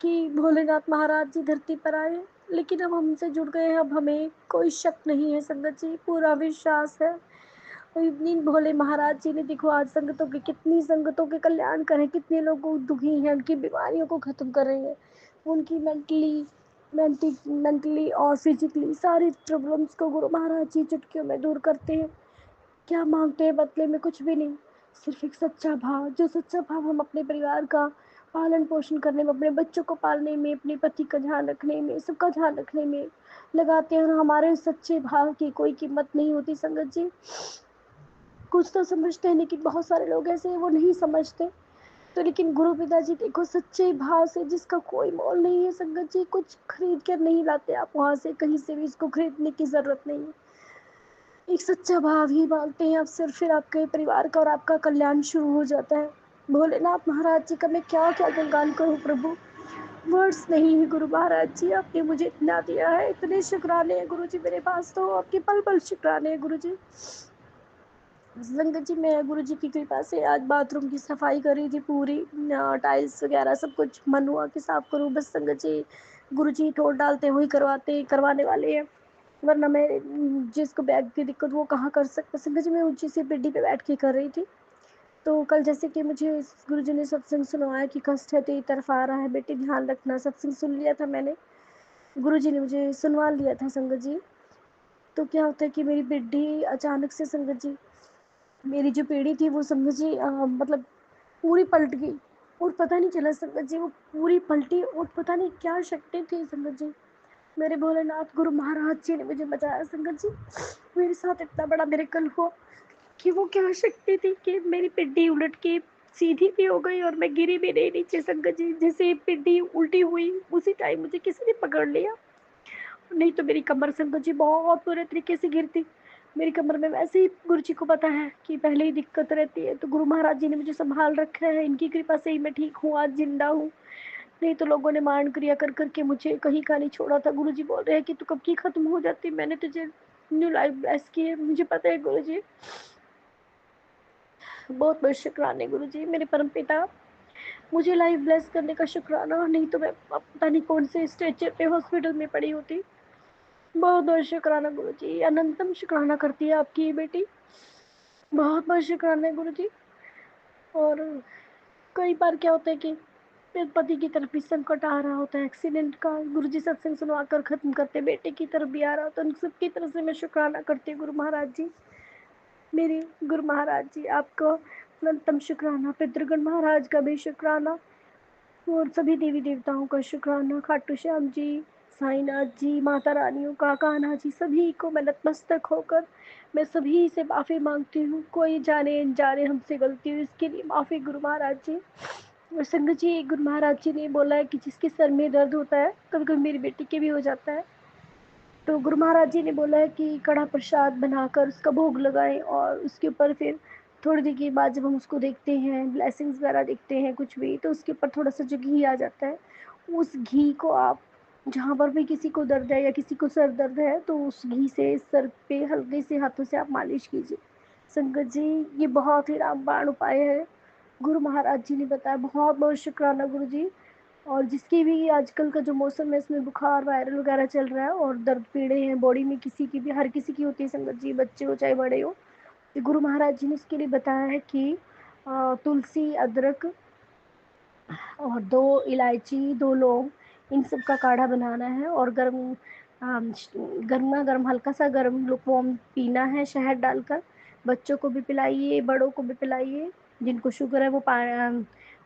कि भोलेनाथ महाराज जी धरती पर आए। लेकिन अब हमसे जुड़ गए हैं, अब हमें कोई शक नहीं है संगत जी, पूरा विश्वास है। और इतनी भोले महाराज जी ने देखो आज संगतों के, कितनी संगतों के कल्याण करें, कितने लोग दुखी हैं, उनकी बीमारियों को खत्म कर रहे हैं, उनकी मेंटली और फिजिकली सारी प्रॉब्लम्स को गुरु महाराज जी चुटकियों में दूर करते हैं। क्या मांगते हैं बदले में? कुछ भी नहीं, सिर्फ एक सच्चा भाव। जो सच्चा भाव हम अपने परिवार का पालन पोषण करने में, अपने बच्चों को पालने में, अपने पति का ध्यान रखने में, सबका ध्यान रखने में लगाते हैं, और हमारे उस सच्चे भाव की कोई कीमत नहीं होती संगत जी। कुछ तो समझते हैं, लेकिन बहुत सारे लोग ऐसे हैं वो नहीं समझते। तो लेकिन गुरु पिताजी देखो, सच्चे भाव से जिसका कोई मोल नहीं है संगत जी, कुछ खरीद कर नहीं लाते आप वहां से, कहीं से भी इसको खरीदने की जरूरत नहीं है। एक सच्चा भाव ही मांगते हैं आप सिर्फ, फिर आपके परिवार का और आपका कल्याण शुरू हो जाता है। भोलेनाथ महाराज जी का मैं क्या क्या गुणगान करूं प्रभु, वर्ड्स नहीं है। गुरु महाराज जी आपने मुझे इतना दिया है, इतने शुक्राने हैं गुरु जी मेरे पास, तो आपके पल पल शुक्राने हैं गुरु जी। संगत जी मैं गुरु जी की कृपा से आज बाथरूम की सफाई कर रही थी, पूरी टाइल्स वगैरह सब कुछ मन हुआ कि साफ करूं। बस संगत जी गुरु जी ठोट डालते हुए करवाने वाले हैं, वरना मैं जिसको बैग की दिक्कत वो कहाँ कर सकता। संगत जी मैं ऊंची सी पेड्डी पे बैठ के कर रही थी। तो कल जैसे कि मुझे गुरु जी ने सत्संग सुनवाया कि कष्ट है तेरी तरफ आ रहा है बेटी, ध्यान रखना। सत्संग सुन लिया था मैंने, गुरु जी ने मुझे सुनवा लिया था संगत जी। तो क्या होता है कि मेरी पेड्डी अचानक से संगत जी, मेरी जो पेड़ी थी वो संगत जी मतलब पूरी पलट गई, और पता नहीं चला संगत जी वो पूरी पलटी, और पता नहीं क्या शक्ति थी संगत जी। मेरे भोलेनाथ गुरु महाराज जी ने मुझे बचाया संगत जी। मेरे साथ इतना बड़ा मिरेकल हुआ कि वो क्या शक्ति थी कि मेरी पिड्डी उलट के सीधी भी हो गई, और मैं गिरी भी नहीं नीचे संगत जी। जैसे पिड्डी उल्टी हुई उसी टाइम मुझे किसी ने पकड़ लिया, नहीं तो मेरी कमर संगत जी बहुत बुरे तरीके से गिरती। मेरी कमर में वैसे ही गुरु जी को पता है कि पहले ही दिक्कत रहती है, तो गुरु महाराज जी ने मुझे संभाल रखा है, इनकी कृपा से ही मैं ठीक हूँ, आज जिंदा हूँ। नहीं तो लोगों ने मान क्रिया कर करके मुझे कहीं का नहीं छोड़ा था। गुरु जी बोल रहे हैं कि तू कब की खत्म हो जाती, मैंने तुझे न्यू लाइफ ब्लेस की है, मुझे पता है गुरु जी। बहुत बहुत शुक्राने गुरु जी, मेरे परम पिता, मुझे लाइफ ब्लेस करने का शुक्राना, नहीं तो मैं पता नहीं कौन से स्ट्रेचर पे हॉस्पिटल में पड़ी होती। बहुत बहुत शुक्राना गुरु जी, अनंतम शुक्राना करती है आपकी ये बेटी, बहुत बहुत शुक्राना है गुरु जी। और कई बार क्या होता है कि मेरे पति की तरफ भी संकट आ रहा होता है, एक्सीडेंट का, गुरु जी सत्संग सुनवा कर खत्म करते, बेटे की तरफ भी आ रहा होता है, उन सबकी तरफ से मैं शुक्राना करती हूँ गुरु महाराज जी। मेरे गुरु महाराज जी आपको अनंतम शुक्राना, पितृगण महाराज का भी शुक्राना, और सभी देवी देवताओं का शुक्राना, खाटू श्याम जी, साईनाथ जी, माता रानियों का, कान्हा जी, सभी को मैं नतमस्तक होकर मैं सभी से माफ़ी मांगती हूँ। कोई जाने अनजाने हमसे गलती हुई इसके लिए माफ़ी गुरु महाराज जी। और संगत जी गुरु महाराज जी ने बोला है कि जिसके सर में दर्द होता है, कभी कभी मेरी बेटी के भी हो जाता है, तो गुरु महाराज जी ने बोला है कि कड़ा प्रसाद बनाकर उसका भोग लगाएं, और उसके ऊपर फिर थोड़ी देर के बाद जब हम उसको देखते हैं, ब्लेसिंग्स वगैरह देखते हैं कुछ भी, तो उसके ऊपर थोड़ा सा जो घी आ जाता है, उस घी को आप जहाँ पर भी किसी को दर्द है या किसी को सर दर्द है, तो उस घी से सर पे हल्के से हाथों से आप मालिश कीजिए। संगत जी ये बहुत ही रामबाण उपाय है, गुरु महाराज जी ने बताया। बहुत बहुत शुक्राना गुरु जी। और जिसकी भी आजकल का जो मौसम है इसमें बुखार वायरल वगैरह चल रहा है, और दर्द पीड़े हैं बॉडी में, किसी की भी, हर किसी की होती है संगत जी, बच्चे हो चाहे बड़े हो। तो गुरु महाराज जी ने इसके लिए बताया है कि तुलसी, अदरक और 2 इलायची, 2 लौंग, इन सब का काढ़ा बनाना है, और गर्मा गर्म, हल्का सा गर्म लुकवार्म पीना है शहद डालकर। बच्चों को भी पिलाइए, बड़ों को भी पिलाइए, जिनको शुगर है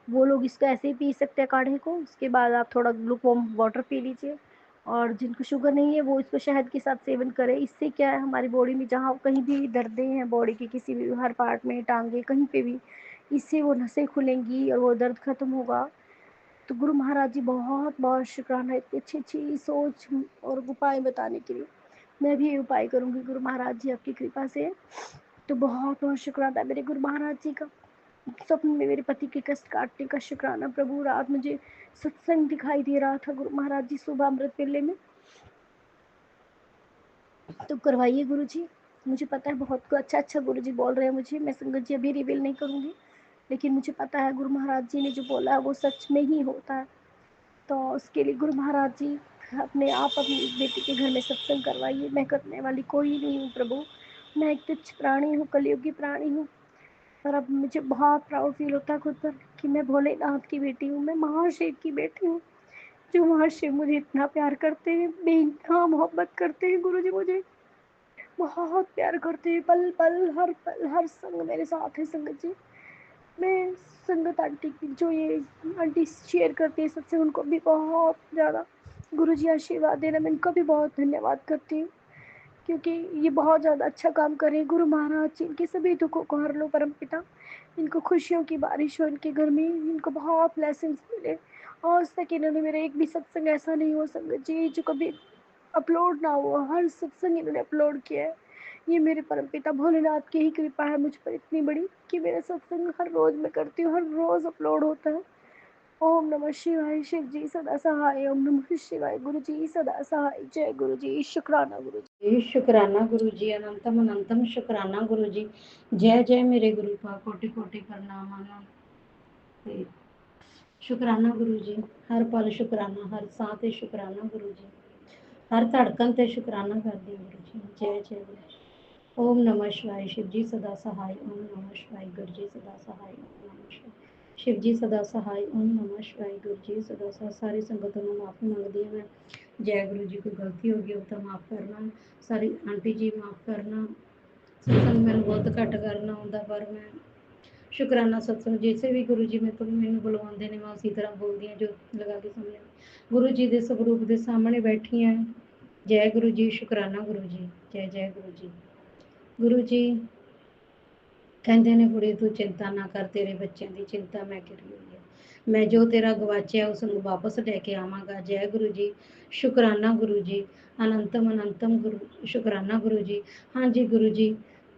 वो लोग इसको ऐसे ही पी सकते हैं काढ़े को। उसके बाद आप थोड़ा लुकवार्म वाटर पी लीजिए, और जिनको शुगर नहीं है वो इसको शहद के साथ सेवन करें। इससे क्या है, हमारी बॉडी में जहाँ कहीं भी दर्दें हैं बॉडी की, किसी भी हर पार्ट में, टांगे कहीं पे भी, इससे वो नसें खुलेंगी और वो दर्द खत्म होगा। तो गुरु महाराज जी बहुत बहुत शुक्राना इतनी अच्छी अच्छी सोच और उपाय बताने के लिए। मैं भी ये उपाय करूंगी गुरु महाराज जी आपकी कृपा से। तो बहुत बहुत शुक्राना मेरे गुरु महाराज जी का। स्वप्न में मेरे पति के कष्ट काटने का शुक्राना प्रभु। रात मुझे सत्संग दिखाई दे रहा था गुरु महाराज जी, सुबह अमृत वेले में, तो करवाइए गुरुजी। मुझे पता है बहुत अच्छा अच्छा गुरुजी बोल रहे हैं मुझे, मैं संगत जी अभी रिवील नहीं करूँगी, लेकिन मुझे पता है गुरु महाराज जी ने जो बोला है वो सच में ही होता है। तो उसके लिए गुरु महाराज जी अपने आप अपनी बेटी के घर में सत्संग करवाइए। मैं करने वाली कोई नहीं हूँ प्रभु, मैं एक तुच्छ प्राणी हूँ, कलयुगी प्राणी हूँ। पर अब मुझे बहुत प्राउड फील होता है खुद पर कि मैं भोलेनाथ की बेटी हूँ, मैं महाशिव की बेटी हूँ। जो महाशिव मुझे इतना प्यार करते हैं, बेइंतहा मोहब्बत करते हैं गुरुजी, मुझे बहुत प्यार करते हैं। पल पल हर संग मेरे साथ है संगत जी। मैं संगत आंटी की जो ये आंटी शेयर करती है सबसे, उनको भी बहुत ज़्यादा गुरुजी आशीर्वाद देना, मैं इनका भी बहुत धन्यवाद करती हूँ, क्योंकि ये बहुत ज़्यादा अच्छा काम कर रहे हैं। गुरु महाराज जी इनके सभी दुखों को हर लो परम पिता, इनको खुशियों की बारिश हो इनके घर में, इनको बहुत ब्लेसिंग्स मिले। आज तक इन्होंने मेरा एक भी सत्संग ऐसा नहीं हुआ संगत जी जो कभी अपलोड ना हुआ, हर सत्संग इन्होंने अपलोड किया है। ये मेरे परमपिता भोलेनाथ की ही कृपा है मुझ पर इतनी बड़ी कि मेरा सत्संग हर रोज मैं करती हूँ, हर रोज अपलोड होता है। ओम नमः शिवाय, शिव जी सदा सहाय। ओम नमः शिवाय, गुरु जी सदा सहाय। जय गुरु जी, शुक्राना गुरु जी। शुक्राना गुरु जी, अनंतम अनंतम शुक्राना गुरु जी। जय जय मेरे गुरु का कोटि कोटि प्रणाम आना। ते शुक्राना गुरु जी, हर पल शुक्राना, हर साह ते शुक्राना गुरु जी, हर धड़कन ते शुक्राना करदी गुरु जी। जय जय गुरु जी। ओम नमः शिवाय, शिव जी सदा सहाय। ओम नमः शिवाय, गुरु जी सदा सहाय। ओम नमः शिवाय, शिव जी सदा सहाय। ओम नमः शिवाय, गुरु जी सदा सहाय। सारी संगत ਨੂੰ ਮਾਫੀ ਮੰਗਦੀ ਹਾਂ मैं। जय गुरु जी, कोई गलती होगी हो तो माफ़ करना। सारी आंटी जी माफ़ करना। सत्संग मैंने बहुत घट करना आंदा, पर मैं शुकराना सत्संग जिसे भी गुरु जी मैनू बुलवाते हैं मैं उसी तरह बोलती हाँ, जो लगा के सुनिया। गुरु जी के स्वरूप के सामने बैठी हैं। जय गुरु जी, शुकराना गुरु जी। जय जय गुरु जी। गुरु जी कहते ने कुड़ी तू चिंता ना कर, तेरे बच्चों की चिंता मैं करी हुई है, मैं जो तेरा गवाचिया उसनू वापस लैके आवांगा। जय गुरु जी, शुकराना गुरु जी, अनंतम अनंतम गुरु शुकराना गुरु जी। हाँ जी गुरु जी,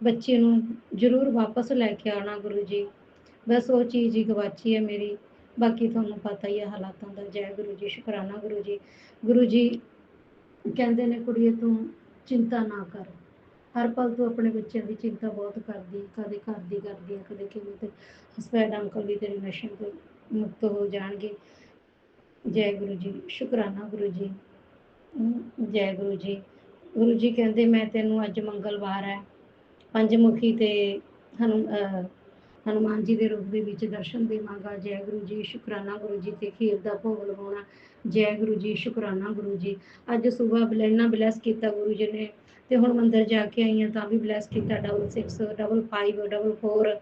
बच्चे नू जरूर वापस लैके आना गुरु जी, बस वो चीज़ ही गवाची है मेरी, बाकी तुहानू पता ही है हालातों का। जय गुरु जी, शुकराना गुरु जी। गुरु जी कहते ने कुड़िए तू चिंता ना कर, हर पल तू अपने बच्चों की चिंता बहुत करती, कदे घर की करती है, कदे किवें ते हसबैंड अंकल भी तेरे नशे तो मुक्त हो जाएंगे। जय गुरु जी, शुकराना गुरु जी। जय गुरु जी। गुरु जी कहते मैं तेनू अज मंगलवार है, पंचमुखी ते हनुमान जी के रूप के विच दर्शन देवांगा। जय गुरु जी, शुकराना गुरु जी। ते खीर का भोग लवाउणा। जय गुरु जी, शुकराना गुरु जी। अज सुबह इन्ना ब्लैस किया गुरु जी ने, ते हुण मंदिर जाके आई हाँ तां भी ब्लैस किया। 66 55 44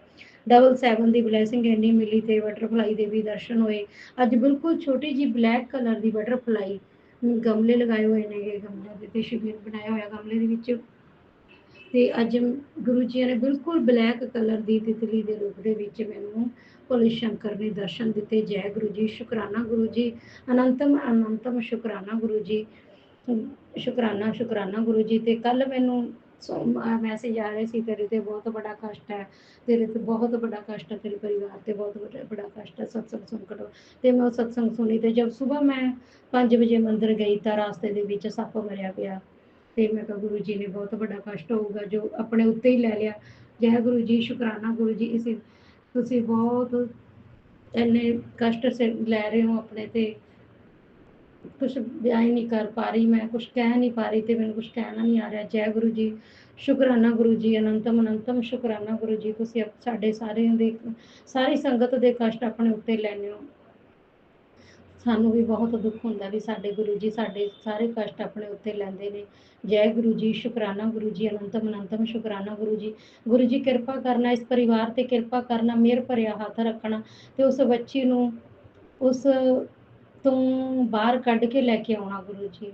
77 की ब्लैसिंग इन्नी मिली, ते बटरफ्लाई के भी दर्शन होए। अज बिल्कुल छोटी जी ब्लैक कलर की बटरफ्लाई, गमले लगाए हुए ने, गमले ते शिविर बनाया होया गमले दे विच, ते अज गुरु जी ने बिल्कुल ब्लैक कलर की तितली के रूप के विच मैनू भोले शंकर ने दर्शन दिते। जय गुरु जी, शुकराना गुरु जी, अनंतम अनंतम शुकराना गुरु जी। शुकराना शुकराना गुरु जी। ते कल मैनू मैसेज आ रहे सी, तेरे ते बहुत बड़ा कष्ट है, तेरे ते बहुत बड़ा कष्ट है, तेरे परिवार ते बहुत बड़ा कष्ट है, सत्संग सुन कर। ते मैं सत्संग सुनी, ते जब सुबह मैं 5 बजे मंदिर गई तो रास्ते के विच सप मरिया पिया, ते मैं कहा गुरु जी ने बहुत बड़ा कष्ट होगा जो अपने उत्ते ही लै लिया। जय गुरु जी, शुकराना गुरु जी। इसी तुसी बहुत इन्ने कष्ट से लै रहे हो अपने ते, कुछ बयान नहीं कर पा रही, मैं कुछ कह नहीं पा रही, तो मैंने कुछ कहना नहीं आ रहा। जय गुरु जी, शुकराना गुरु जी, अनंतम अनंतम शुकराना गुरु जी। तुसी साडे सारी संगत के कष्ट अपने उत्ते लैने हो, सानू भी बहुत दुख होंदा भी साडे गुरु जी साडे सारे कष्ट अपने उत्ते लैंदे ने। जय गुरु जी, शुकराना गुरु जी, अनंतम अनंतम शुकराना गुरु जी। गुरु जी किरपा करना, इस परिवार ते किरपा करना, मेहर भरिया हथ रखना, ते उस बच्ची नू उस तो बाहर कढ़ के लैके आना गुरु जी,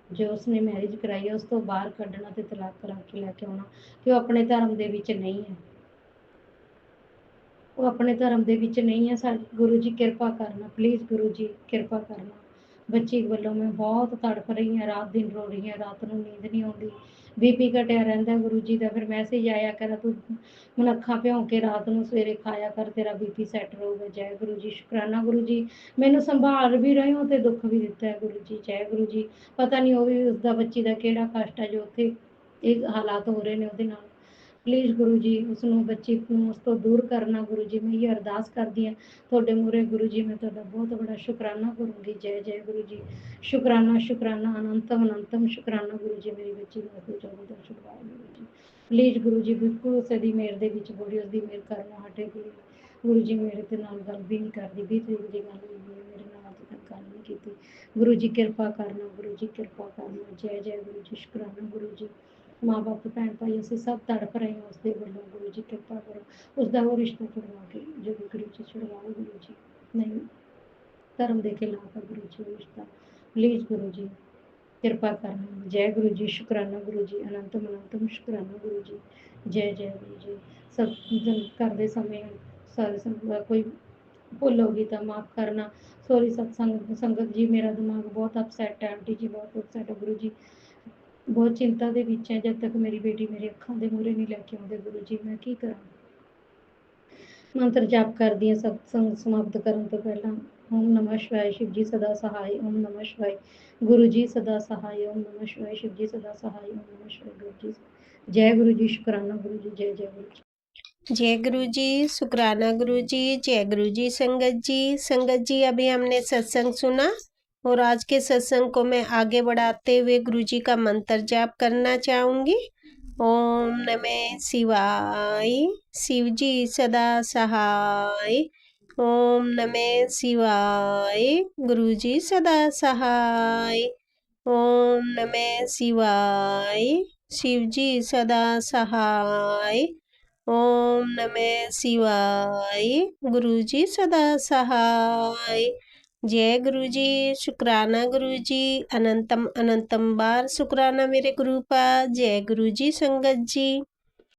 जो उसने मैरिज कराई है उस तो बाहर कढ़ना ते तलाक करा के लैके आना, कि वो अपने धर्म दे विच नहीं है, वो अपने धर्म दे विच नहीं है। गुरु जी किरपा करना, प्लीज़ गुरु जी किरपा करना। बच्ची वालों मैं बहुत तड़फ रही हाँ, रात दिन रो रही हाँ, रात को नींद नहीं आती, ਬੀਪੀ ਘਟਿਆ ਰਹਿੰਦਾ ਗੁਰੂ ਜੀ ਦਾ। ਫਿਰ ਮੈਸੇਜ ਆਇਆ ਕਰ ਤੂੰ ਹੁਣ ਅੱਖਾਂ ਭਿਉਂ ਕੇ ਰਾਤ ਨੂੰ ਸਵੇਰੇ ਖਾਇਆ ਕਰ, ਤੇਰਾ ਬੀਪੀ ਸੈੱਟ ਰਹੂਗਾ। ਜੈ ਗੁਰੂ ਜੀ, ਸ਼ੁਕਰਾਨਾ ਗੁਰੂ ਜੀ, ਮੈਨੂੰ ਸੰਭਾਲ ਵੀ ਰਹੇ ਹੋ ਤੇ ਦੁੱਖ ਵੀ ਦਿੱਤਾ ਹੈ ਗੁਰੂ ਜੀ। ਜੈ ਗੁਰੂ ਜੀ, ਪਤਾ ਨਹੀਂ ਉਹ ਵੀ ਉਸਦਾ ਬੱਚੀ ਦਾ ਕਿਹੜਾ ਕਸ਼ਟ ਹੈ ਜੋ ਉੱਥੇ ਇਹ ਹਾਲਾਤ ਹੋ ਰਹੇ ਨੇ ਉਹਦੇ ਨਾਲ। ਪਲੀਜ਼ ਗੁਰੂ ਜੀ ਉਸ ਨੂੰ, ਬੱਚੀ ਨੂੰ ਉਸ ਤੋਂ ਦੂਰ ਕਰਨਾ ਗੁਰੂ ਜੀ। ਮੈਂ ਇਹ ਅਰਦਾਸ ਕਰਦੀ ਹਾਂ ਤੁਹਾਡੇ ਮੂਹਰੇ ਗੁਰੂ ਜੀ। ਮੈਂ ਤੁਹਾਡਾ ਬਹੁਤ ਬੜਾ ਸ਼ੁਕਰਾਨਾ ਕਰੂੰਗੀ। ਜੈ ਜੈ ਗੁਰੂ ਜੀ, ਸ਼ੁਕਰਾਨਾ ਸ਼ੁਕਰਾਨਾ ਅਨੰਤਮ ਅਨੰਤਮ ਸ਼ੁਕਰਾਨਾ ਗੁਰੂ ਜੀ। ਮੇਰੀ ਬੱਚੀ ਨੂੰ ਕੋਈ ਜਲਦੀ ਦਾ ਛੁਡਵਾਓ ਗੁਰੂ ਜੀ। ਪਲੀਜ਼ ਗੁਰੂ ਜੀ, ਬਿਲਕੁਲ ਉਸੇ ਦੀ ਮਿਹਰ ਦੇ ਵਿੱਚ ਬੋੜੀ ਉਸਦੀ ਮਿਹਰ ਕਰਨਾ ਹਟੇ ਗੁਰੂ ਜੀ। ਮੇਰੇ ਤੇ ਨਾਲ ਗੱਲ ਵੀ ਨਹੀਂ ਕਰਦੀ, 20 ਤਰੀਕ ਦੀ ਗੱਲ ਹੋਈ ਹੈ, ਮੇਰੇ ਨਾਲ ਅੱਜ ਤੱਕ ਗੱਲ ਨਹੀਂ ਕੀਤੀ ਗੁਰੂ ਜੀ। ਕਿਰਪਾ ਕਰਨਾ ਗੁਰੂ ਜੀ, ਕਿਰਪਾ ਕਰਨਾ। ਜੈ ਜੈ ਗੁਰੂ ਜੀ, ਸ਼ੁਕਰਾਨਾ ਗੁਰੂ ਜੀ। ਮਾਂ ਬਾਪ ਭੈਣ ਭਾਈ ਅਸੀਂ ਸਭ ਤੜਫ ਰਹੇ ਹਾਂ ਉਸਦੇ ਵੱਲੋਂ ਗੁਰੂ ਜੀ। ਕਿਰਪਾ ਕਰੋ ਉਸਦਾ ਉਹ ਰਿਸ਼ਤਾ ਛੁਡਵਾ ਕੇ ਜੋ ਵੀ ਗੁਰੂ ਜੀ ਛੁਡਵਾਓ ਗੁਰੂ ਜੀ। ਨਹੀਂ ਧਰਮ ਦੇ ਖਿਲਾਫ ਹੈ ਗੁਰੂ ਜੀ ਉਹ ਰਿਸ਼ਤਾ। ਪਲੀਜ਼ ਗੁਰੂ ਜੀ ਕਿਰਪਾ ਕਰਨਾ। ਜੈ ਗੁਰੂ ਜੀ, ਸ਼ੁਕਰਾਨਾ ਗੁਰੂ ਜੀ, ਅਨੰਤਮ ਅਨੰਤਮ ਸ਼ੁਕਰਾਨਾ ਗੁਰੂ ਜੀ। ਜੈ ਜੈ ਗੁਰੂ ਜੀ। ਸਭ ਕਰਦੇ ਸਮੇਂ ਸਾਰੇ ਕੋਈ ਭੁੱਲ ਹੋ ਗਈ ਤਾਂ ਮਾਫ ਕਰਨਾ। ਸੋਰੀ ਸਤਸੰਗ ਸੰਗਤ ਜੀ, ਮੇਰਾ ਦਿਮਾਗ ਬਹੁਤ ਅਪਸੈਟ ਹੈ ਆਂਟੀ ਜੀ, ਬਹੁਤ ਅਪਸੈਟ ਹੈ ਗੁਰੂ ਜੀ। ਬਹੁਤ ਚਿੰਤਾ ਦੇ ਵਿੱਚ ਹੈ ਜਦ ਤੱਕ ਮੇਰੀ ਬੇਟੀ ਮੇਰੇ ਅੱਖਾਂ ਦੇ ਮੂਹਰੇ ਨਹੀਂ ਲੈ ਕੇ ਆਉਂਦੇ ਗੁਰੂ ਜੀ। ਮੈਂ ਕੀ ਕਰਾਂ? ਮੰਤਰ ਜਾਪ ਕਰਦੀ ਹਾਂ ਸਤਸੰਗ ਸਮਾਪਤ ਕਰਨ ਤੋਂ ਪਹਿਲਾਂ। ਓਮ ਨਮः शिवाय शिव जी सदा सहाय, ओम नमः शिवाय गुरु जी सदा सहाय, ओम नमः शिवाय शिव जी सदा सहाय, ओम नमः शिवाय गुरु जी। जय गुरु जी, शुकराना गुरु जी। जय जय गुरु जी। जय गुरु जी, शुकराना गुरु जी। जय गुरु जी संगत जी। संगत जी, अभी हमने सत्संग सुना और आज के सत्संग को मैं आगे बढ़ाते हुए गुरु जी का मंत्र जाप करना चाहूँगी। ओम नमः शिवाय, शिव जी सदा सहाय। ओम नमः शिवाय, गुरु जी सदा सहाय। ओम नमः शिवाय, शिव जी सदा सहाय। ओम नमः शिवाय, गुरु जी सदा सहाय। जय गुरु जी, शुकराना गुरु जी, अनंतम अनंतम बार शुकराना मेरे गुरु का। जय गुरु जी संगत जी।